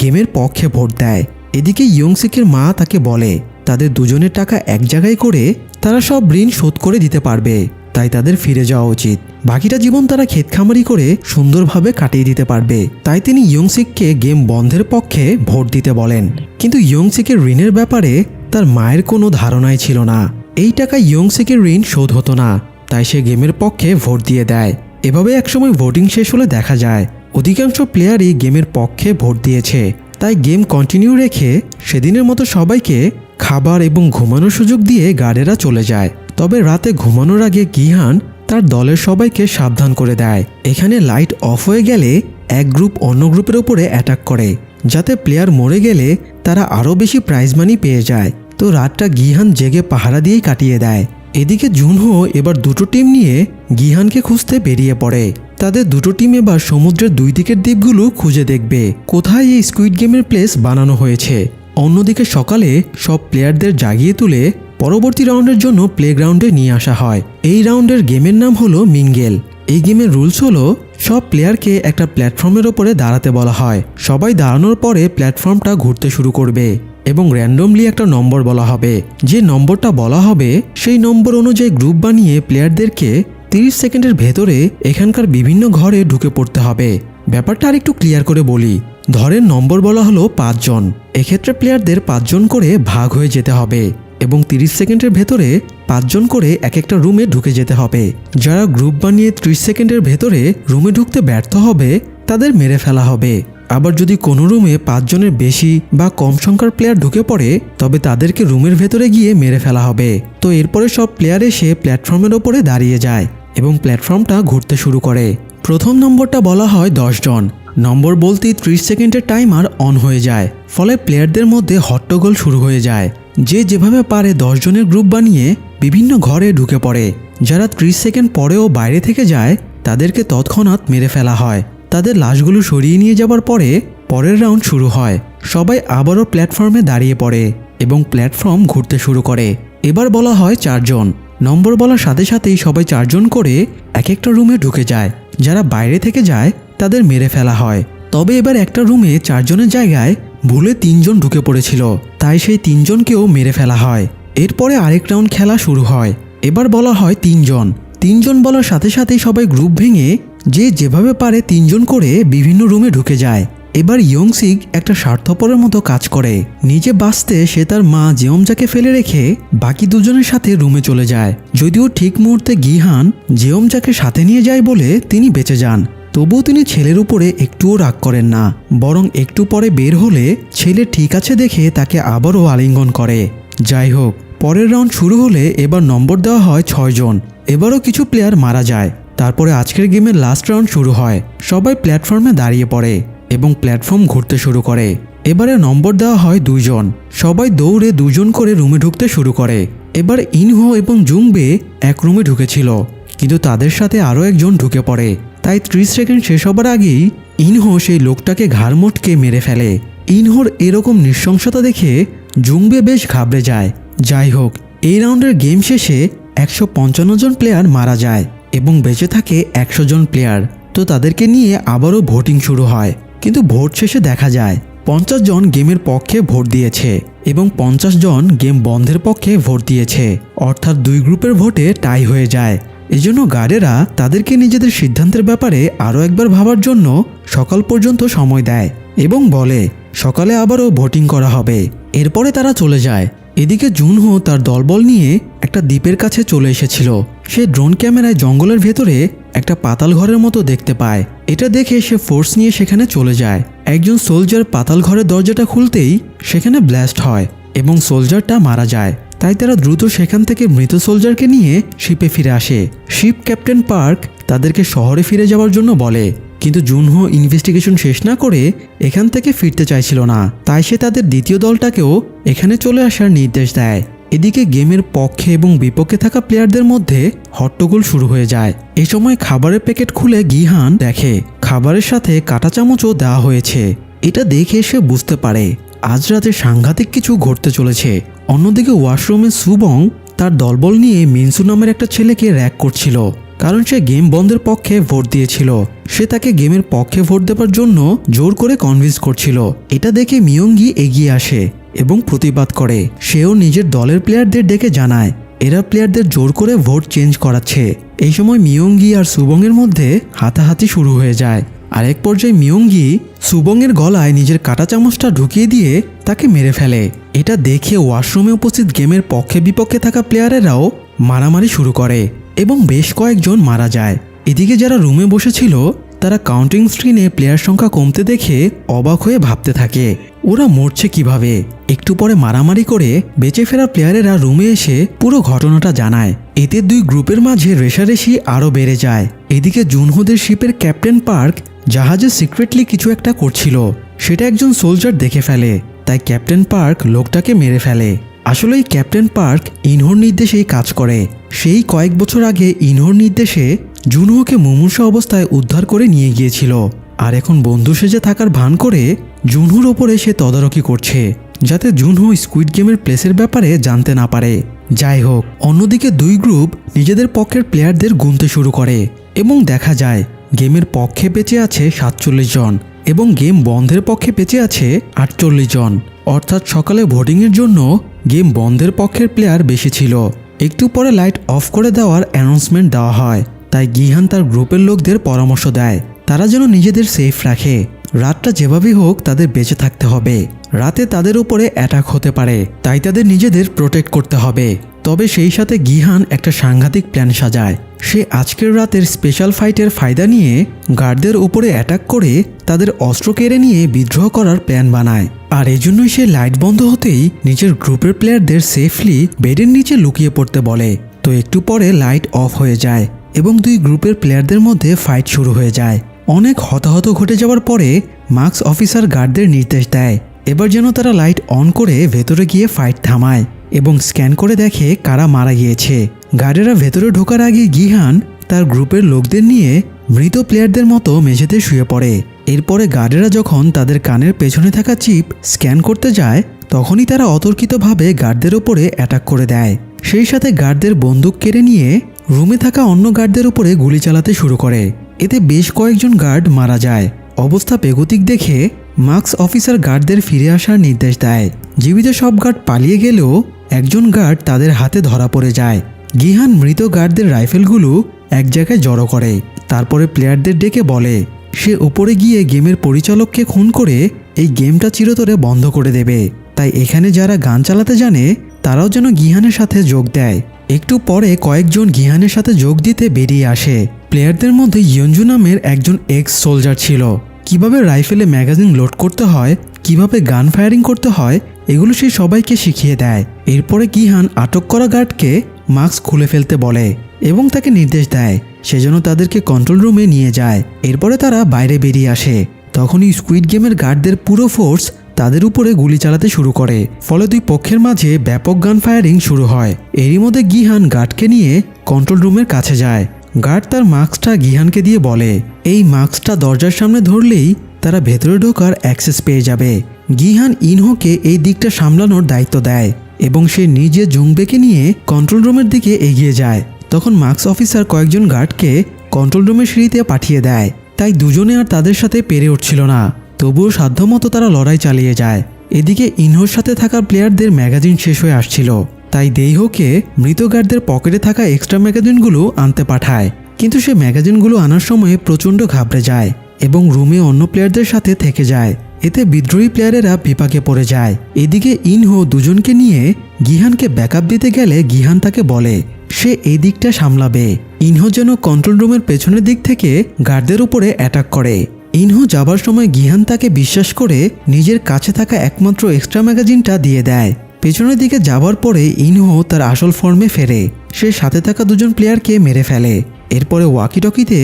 গেমের পক্ষে ভোট দেয়। এদিকে ইয়ংসিকের মা তাকে বলে তাদের দুজনের টাকা এক জায়গায় করে তারা সব ঋণ শোধ করে দিতে পারবে, তাই তাদের ফিরে যাওয়া উচিত। বাকিটা জীবন তারা ক্ষেতখামারি করে সুন্দরভাবে কাটিয়ে দিতে পারবে। তাই তিনি ইয়ংসিককে গেম বন্ধের পক্ষে ভোট দিতে বলেন। কিন্তু ইয়ংসিকের ঋণের ব্যাপারে তার মায়ের কোনো ধারণাই ছিল না। এই টাকা ইয়ংসিকের ঋণ শোধ হতো না, তাই সে গেমের পক্ষে ভোট দিয়ে দেয়। এভাবে একসময় ভোটিং শেষ হলে দেখা যায় অধিকাংশ প্লেয়ারই গেমের পক্ষে ভোট দিয়েছে। তাই গেম কন্টিনিউ রেখে সেদিনের মতো সবাইকে খাবার এবং ঘুমানোর সুযোগ দিয়ে গার্ডেরা চলে যায়। তবে রাতে ঘুমানোর আগে গিহান তার দলের সবাইকে সাবধান করে দেয় এখানে লাইট অফ হয়ে গেলে এক গ্রুপ অন্য গ্রুপের উপরে অ্যাটাক করে, যাতে প্লেয়ার মরে গেলে তারা আরও বেশি প্রাইজ মানি পেয়ে যায়। তো রাতটা গিহান জেগে পাহারা দিয়েই কাটিয়ে দেয়। এদিকে জুনহো এবার 2টো টিম নিয়ে গিহানকে খুঁজতে বেরিয়ে পড়ে। তাদের 2টো টিম এবার সমুদ্রের 2 দিকের দ্বীপগুলো খুঁজে দেখবে কোথায় এই স্কুইড গেমের প্লেস বানানো হয়েছে। অন্যদিকে সকালে সব প্লেয়ারদের জাগিয়ে তুলে পরবর্তী রাউন্ডের জন্য প্লেগ্রাউন্ডে নিয়ে আসা হয়। এই রাউন্ডের গেমের নাম হলো মিঙ্গেল। এই গেমের রুলস হলো সব প্লেয়ারকে একটা প্ল্যাটফর্মের ওপরে দাঁড়াতে বলা হয়। সবাই দাঁড়ানোর পরে প্ল্যাটফর্মটা ঘুরতে শুরু করবে এবং র্যান্ডমলি একটা নম্বর বলা হবে। যে নম্বরটা বলা হবে সেই নম্বর অনুযায়ী গ্রুপ বানিয়ে প্লেয়ারদেরকে 30 সেকেন্ডের ভেতরে এখানকার বিভিন্ন ঘরে ঢুকে পড়তে হবে। ব্যাপারটা আর একটু ক্লিয়ার করে বলি। ধরেন নম্বর বলা হলো 5 জন। এক্ষেত্রে প্লেয়ারদের 5 জন করে ভাগ হয়ে যেতে হবে। এবং 30 সেকেন্ডের ভেতরে 5 জন করে এক একটা রুমে ঢুকে যেতে হবে। যারা গ্রুপ বানিয়ে 30 সেকেন্ডের ভেতরে রুমে ঢুকতে ব্যর্থ হবে তাদের মেরে ফেলা হবে। আবার যদি কোনো রুমে 5 জনের বেশি বা কম সংখ্যার প্লেয়ার ঢুকে পড়ে তবে তাদেরকে রুমের ভেতরে গিয়ে মেরে ফেলা হবে। তো এরপরে সব প্লেয়ার এসে প্ল্যাটফর্মের ওপরে দাঁড়িয়ে যায় এবং প্ল্যাটফর্মটা ঘুরতে শুরু করে। প্রথম নম্বরটা বলা হয় 10 জন। নম্বর বলতেই 30 সেকেন্ডের টাইমার অন হয়ে যায়, ফলে প্লেয়ারদের মধ্যে হট্টগোল শুরু হয়ে যায়। যে যেভাবে পারে 10 জনের গ্রুপ বানিয়ে বিভিন্ন ঘরে ঢুকে পড়ে। যারা 30 সেকেন্ড পরেও বাইরে থেকে যায় তাদেরকে তৎক্ষণাৎ মেরে ফেলা হয়। তাদের লাশগুলো সরিয়ে নিয়ে যাবার পরে পরের রাউন্ড শুরু হয়। সবাই আবারও প্ল্যাটফর্মে দাঁড়িয়ে পড়ে এবং প্ল্যাটফর্ম ঘুরতে শুরু করে। এবার বলা হয় 4 জন। নম্বর বলার সাথে সাথেই সবাই 4 জন করে এক একটা রুমে ঢুকে যায়। যারা বাইরে থেকে যায় তাদের মেরে ফেলা হয়। তবে এবার একটা রুমে 4 জনের জায়গায় ভুলে 3 জন ঢুকে পড়েছিল, তাই সেই 3 জনকেও মেরে ফেলা হয়। এরপরে আরেক রাউন্ড খেলা শুরু হয়। এবার বলা হয় 3 জন। 3 জন বলার সাথে সাথেই সবাই গ্রুপ ভেঙে যে যেভাবে পারে 3 জন করে বিভিন্ন রুমে ঢুকে যায়। এবার ইয়ংসিক একটা স্বার্থপরের মতো কাজ করে। নিজে বাঁচতে সে তার মা জেওমজাকে ফেলে রেখে বাকি দুজনের সাথে রুমে চলে যায়। যদিও ঠিক মুহূর্তে গিহান জেওমজাকে সাথে নিয়ে যায় বলে তিনি বেঁচে যান। তবুও তিনি ছেলের উপরে একটুও রাগ করেন না, বরং একটু পরে বের হলে ছেলে ঠিক আছে দেখে তাকে আবারও আলিঙ্গন করে। যাই হোক, পরের রাউন্ড শুরু হলে এবার নম্বর দেওয়া হয় 6 জন। এবারও কিছু প্লেয়ার মারা যায়। তারপরে আজকের গেমের লাস্ট রাউন্ড শুরু হয়। সবাই প্ল্যাটফর্মে দাঁড়িয়ে পড়ে এবং প্ল্যাটফর্ম ঘুরতে শুরু করে। এবারে নম্বর দেওয়া হয় 2 জন। সবাই দৌড়ে 2 জন করে রুমে ঢুকতে শুরু করে। এবার ইনহো এবং জুংবে এক রুমে ঢুকেছিল, কিন্তু তাদের সাথে আরও একজন ঢুকে পড়ে। তাই 30 সেকেন্ড শেষ হবার আগেই ইনহো সেই লোকটাকে ঘাড় মোটকে মেরে ফেলে। ইনহোর এরকম নৃশংসতা দেখে জুংবে বেশ ঘাবড়ে যায়। যাই হোক, এই রাউন্ডের গেম শেষে 155 জন প্লেয়ার মারা যায় এবং বেঁচে থাকে 100 জন প্লেয়ার। তো তাদেরকে নিয়ে আবারও ভোটিং শুরু হয়, কিন্তু ভোট শেষে দেখা যায় 50 জন গেমের পক্ষে ভোট দিয়েছে এবং 50 জন গেম বন্ধের পক্ষে ভোট দিয়েছে। অর্থাৎ 2 গ্রুপের ভোটে টাই হয়ে যায়। এজন্য গার্ডেরা তাদেরকে নিজেদের সিদ্ধান্তের ব্যাপারে আরও একবার ভাবার জন্য সকাল পর্যন্ত সময় দেয় এবং বলে সকালে আবারও ভোটিং করা হবে। এরপরে তারা চলে যায়। এদিকে জুনহো তার দলবল নিয়ে একটা দ্বীপের কাছে চলে এসেছিল। সে ড্রোন ক্যামেরায় জঙ্গলের ভেতরে একটা পাতাল ঘরের মতো দেখতে পায়। এটা দেখে সে ফোর্স নিয়ে সেখানে চলে যায়। একজন সোলজার পাতাল ঘরের দরজাটা খুলতেই সেখানে ব্লাস্ট হয় এবং সোলজারটা মারা যায়। তাই তারা দ্রুত সেখান থেকে মৃত সোলজারকে নিয়ে শিপে ফিরে আসে। শিপ ক্যাপ্টেন পার্ক তাদেরকে শহরে ফিরে যাওয়ার জন্য বলে, কিন্তু জুনহো ইনভেস্টিগেশন শেষ না করে এখান থেকে ফিরতে চাইছিল না। তাই সে তাদের দ্বিতীয় দলটাকেও এখানে চলে আসার নির্দেশ দেয়। এদিকে গেমের পক্ষে এবং বিপক্ষে থাকা প্লেয়ারদের মধ্যে হট্টগোল শুরু হয়ে যায়। এ সময় খাবারের প্যাকেট খুলে গিহান দেখে খাবারের সাথে কাঁটা চামচও দেওয়া হয়েছে। এটা দেখে সে বুঝতে পারে আজ রাতে সাংঘাতিক কিছু ঘটতে চলেছে। অন্যদিকে ওয়াশরুমে সুবং তার দলবল নিয়ে মিনসু নামের একটা ছেলেকে র্যাগ করছিল, কারণ সে গেম বন্ধের পক্ষে ভোট দিয়েছিল। সে তাকে গেমের পক্ষে ভোট দেওয়ার জন্য জোর করে কনভিন্স করছিল। এটা দেখে মিয়ঙ্গি এগিয়ে আসে এবং প্রতিবাদ করে। সেও নিজের দলের প্লেয়ারদের ডেকে জানায় এরা প্লেয়ারদের জোর করে ভোট চেঞ্জ করাচ্ছে। এই সময় মিয়ঙ্গি আর সুবংয়ের মধ্যে হাতাহাতি শুরু হয়ে যায়। আরেক পর্যায়ে মিয়ঙ্গি সুবংয়ের গলায় নিজের কাঁটা চামচটা ঢুকিয়ে দিয়ে তাকে মেরে ফেলে। এটা দেখে ওয়াশরুমে উপস্থিত গেমের পক্ষে বিপক্ষে থাকা প্লেয়ারেরাও মারামারি শুরু করে এবং বেশ কয়েকজন মারা যায়। এদিকে যারা রুমে বসেছিল তারা কাউন্টিং স্ক্রিনে প্লেয়ার সংখ্যা কমতে দেখে অবাক হয়ে ভাবতে থাকে ওরা মরছে কিভাবে। একটু পরে মারামারি করে বেঁচে ফেরা প্লেয়ারেরা রুমে এসে পুরো ঘটনাটা জানায়। এতে 2 গ্রুপের মাঝে রেষারেষি আরও বেড়ে যায়। এদিকে জুনহোদের শিপের ক্যাপ্টেন পার্ক জাহাজে সিক্রেটলি কিছু একটা করছিল, সেটা একজন সোলজার দেখে ফেলে। তাই ক্যাপ্টেন পার্ক লোকটাকে মেরে ফেলে। আসলেই ক্যাপ্টেন পার্ক ইনহোর নির্দেশেই কাজ করে। সেই কয়েক বছর আগে ইনহোর নির্দেশে জুনহোকে মুমূর্ষু অবস্থায় উদ্ধার করে নিয়ে গিয়েছিল, আর এখন বন্ধু সেজে থাকার ভান করে জুনহোর ওপরে সে তদারকি করছে, যাতে জুনহো স্কুইড গেমের প্লেসের ব্যাপারে জানতে না পারে। যাই হোক, অন্যদিকে 2 গ্রুপ নিজেদের পক্ষের প্লেয়ারদের গুনতে শুরু করে এবং দেখা যায় গেমের পক্ষে বেঁচে আছে 47 জন এবং গেম বন্ধের পক্ষে বেঁচে আছে 48 জন। অর্থাৎ সকালে ভোটিংয়ের জন্য গেম বন্ধের পক্ষের প্লেয়ার বেশি ছিল। একটু পরে লাইট অফ করে দেওয়ার অ্যানাউন্সমেন্ট দেওয়া হয়। তাই গিহান তার গ্রুপের লোকদের পরামর্শ দেয় তারা যেন নিজেদের সেফ রাখে। রাতটা যেভাবেই হোক তাদের বেঁচে থাকতে হবে। রাতে তাদের উপরে অ্যাটাক হতে পারে, তাই তাদের নিজেদের প্রোটেক্ট করতে হবে। তবে সেই সাথে গিহান একটা সাংঘাতিক প্ল্যান সাজায়। সে আজকের রাতের স্পেশাল ফাইটের ফায়দা নিয়ে গার্ডদের উপরে অ্যাটাক করে তাদের অস্ত্র কেড়ে নিয়ে বিদ্রোহ করার প্ল্যান বানায়। আর এজন্যই সে লাইট বন্ধ হতেই নিজের গ্রুপের প্লেয়ারদের সেফলি বেডের নিচে লুকিয়ে পড়তে বলে। তো একটু পরে লাইট অফ হয়ে যায় এবং দুই গ্রুপের প্লেয়ারদের মধ্যে ফাইট শুরু হয়ে যায়। অনেক হতাহত ঘটে যাওয়ার পরে মার্কস অফিসার গার্ডদের নির্দেশ দেয় এবার যেন তারা লাইট অন করে ভেতরে গিয়ে ফাইট থামায় এবং স্ক্যান করে দেখে কারা মারা গিয়েছে। গার্ডেরা ভেতরে ঢোকার আগে গিহান তার গ্রুপের লোকদের নিয়ে মৃত প্লেয়ারদের মতো মেঝেতে শুয়ে পড়ে। এরপরে গার্ডেরা যখন তাদের কানের পেছনে থাকা চিপ স্ক্যান করতে যায় তখনই তারা অতর্কিতভাবে গার্ডদের উপরে অ্যাটাক করে দেয়। সেই সাথে গার্ডদের বন্দুক কেড়ে নিয়ে রুমে থাকা অন্য গার্ডদের উপরে গুলি চালাতে শুরু করে। এতে বেশ কয়েকজন গার্ড মারা যায়। অবস্থা বেগতিক দেখে মার্কস অফিসার গার্ডদের ফিরে আসার নির্দেশ দেয়। জীবিত সব গার্ড পালিয়ে গেলেও একজন গার্ড তাদের হাতে ধরা পড়ে যায়। গিহান মৃত গার্ডদের রাইফেলগুলো এক জায়গায় জড়ো করে, তারপরে প্লেয়ারদের ডেকে বলে সে উপরে গিয়ে গেমের পরিচালককে খুন করে এই গেমটা চিরতরে বন্ধ করে দেবে। তাই এখানে যারা গান চালাতে জানে তারাও যেন গিহানের সাথে যোগ দেয়। একটু পরে কয়েকজন গিহানের সাথে যোগ দিতে বেরিয়ে আসে। প্লেয়ারদের মধ্যে ইয়ঞ্জু নামের একজন এক্স সোলজার ছিল। কিভাবে রাইফেলে ম্যাগাজিন লোড করতে হয়, কিভাবে গান ফায়ারিং করতে হয়, এগুলো সে সবাইকে শিখিয়ে দেয়। এরপরে গিহান আটক করা গার্ডকে মাস্ক খুলে ফেলতে বলে এবং তাকে নির্দেশ দেয় সে যেন তাদেরকে কন্ট্রোল রুমে নিয়ে যায়। এরপরে তারা বাইরে বেরিয়ে আসে। তখনই স্কুইড গেমের গার্ডদের পুরো ফোর্স তাদের উপরে গুলি চালাতে শুরু করে, ফলে দুই পক্ষের মাঝে ব্যাপক গান ফায়ারিং শুরু হয়। এরই মধ্যে গিহান গার্ডকে নিয়ে কন্ট্রোল রুমের কাছে যায়। গার্ড তার মাস্কটা গিহানকে দিয়ে বলে এই মাস্কটা দরজার সামনে ধরলেই তারা ভেতরে ঢোকার অ্যাক্সেস পেয়ে যাবে। গিহান ইনহোকে এই দিকটা সামলানোর দায়িত্ব দেয় এবং সে নিজে জুংবেকে নিয়ে কন্ট্রোল রুমের দিকে এগিয়ে যায়। তখন মার্কস অফিসার কয়েকজন গার্ডকে কন্ট্রোল রুমের সিঁড়িতে পাঠিয়ে দেয়। তাই দুজনে আর তাদের সাথে পেরে উঠছিল না, তবুও সাধ্যমতো তারা লড়াই চালিয়ে যায়। এদিকে ইনহোর সাথে থাকা প্লেয়ারদের ম্যাগাজিন শেষ হয়ে আসছিল, তাই দেইহোকে মৃত গার্ডদের পকেটে থাকা এক্সট্রা ম্যাগাজিনগুলো আনতে পাঠায়। কিন্তু সে ম্যাগাজিনগুলো আনার সময় প্রচণ্ড ঘাবড়ে যায় এবং রুমে অন্য প্লেয়ারদের সাথে থেকে যায়। এতে বিদ্রোহী প্লেয়ারেরা বিপাকে পড়ে যায়। এদিকে ইনহো দুজনকে নিয়ে গিহানকে ব্যাকআপ দিতে গেলে গিহান তাকে বলে সে এই দিকটা সামলাবে। ইনহো যেন কন্ট্রোল রুমের পেছনের দিক থেকে গার্ডদের উপরে অ্যাটাক করে। ইনহো যাবার সময় গিহান তাকে বিশ্বাস করে নিজের কাছে থাকা একমাত্র এক্সট্রা ম্যাগাজিনটা দিয়ে দেয়। পেছনের দিকে যাবার পরে ইনহো তার আসল ফর্মে ফেরে। সে সাথে থাকা দুজন প্লেয়ারকে মেরে ফেলে। এরপরে ওয়াকি টকিতে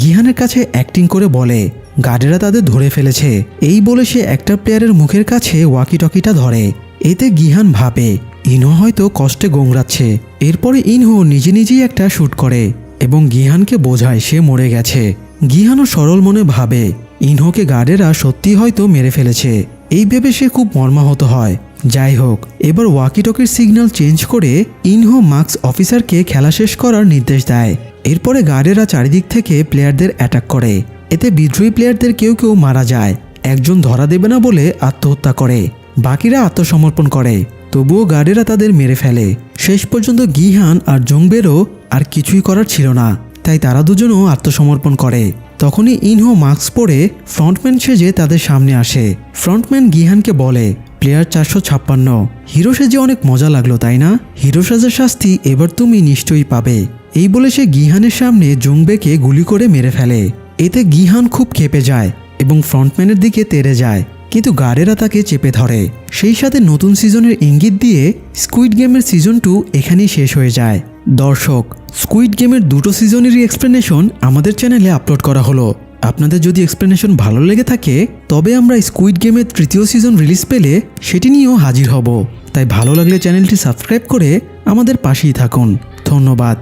গিহানের কাছে অ্যাক্টিং করে বলে গার্ডেরা তাদের ধরে ফেলেছে। এই বলে সে একটা প্লেয়ারের মুখের কাছে ওয়াকি টকিটা ধরে। এতে গিহান ভাবে ইনহো হয়তো কষ্টে গোংরাচ্ছে। এরপরে ইনহো নিজে নিজেই একটা শ্যুট করে এবং গিহানকে বোঝায় সে মরে গেছে। গিহানও সরল মনে ভাবে ইনহোকে গার্ডেরা সত্যি হয়তো মেরে ফেলেছে। এই ভেবে সে খুব মর্মাহত হয়। যাই হোক, এবার ওয়াকি টকির সিগন্যাল চেঞ্জ করে ইনহো মার্কস অফিসারকে খেলা শেষ করার নির্দেশ দেয়। এরপরে গার্ডেরা চারিদিক থেকে প্লেয়ারদের অ্যাটাক করে। এতে বিদ্রোহী প্লেয়ারদের কেউ কেউ মারা যায়। একজন ধরা দেবে না বলে আত্মহত্যা করে, বাকিরা আত্মসমর্পণ করে। তবুও গার্ডেরা তাদের মেরে ফেলে। শেষ পর্যন্ত গিহান আর জংবেরও আর কিছুই করার ছিল না, তাই তারা দুজনও আত্মসমর্পণ করে। তখনই ইনহো মাস্ক পরে ফ্রন্টম্যান সেজে তাদের সামনে আসে। ফ্রন্টম্যান গিহানকে বলে প্লেয়ার 456, হিরো সেজে অনেক মজা লাগলো তাই না? হিরো সাজার শাস্তি এবার তুমি নিশ্চয়ই পাবে। এই বলে সে গিহানের সামনে জুংবেকে গুলি করে মেরে ফেলে। এতে গিহান খুব ক্ষেপে যায় এবং ফ্রন্টম্যানের দিকে তেড়ে যায়, কিন্তু গার্ডেরা তাকে চেপে ধরে। সেই সাথে নতুন সিজনের ইঙ্গিত দিয়ে স্কুইড গেমের সিজন 2 এখানেই শেষ হয়ে যায়। দর্শক, স্কুইড গেমের দুটো সিজনেরই এক্সপ্লেনেশন আমাদের চ্যানেলে আপলোড করা হলো। আপনাদের যদি এক্সপ্লেনেশন ভালো লেগে থাকে তবে আমরা স্কুইড গেমের তৃতীয় সিজন রিলিজ পেলে সেটি নিয়েও হাজির হব। তাই ভালো লাগলে চ্যানেলটি সাবস্ক্রাইব করে আমাদের পাশেই থাকুন। ধন্যবাদ।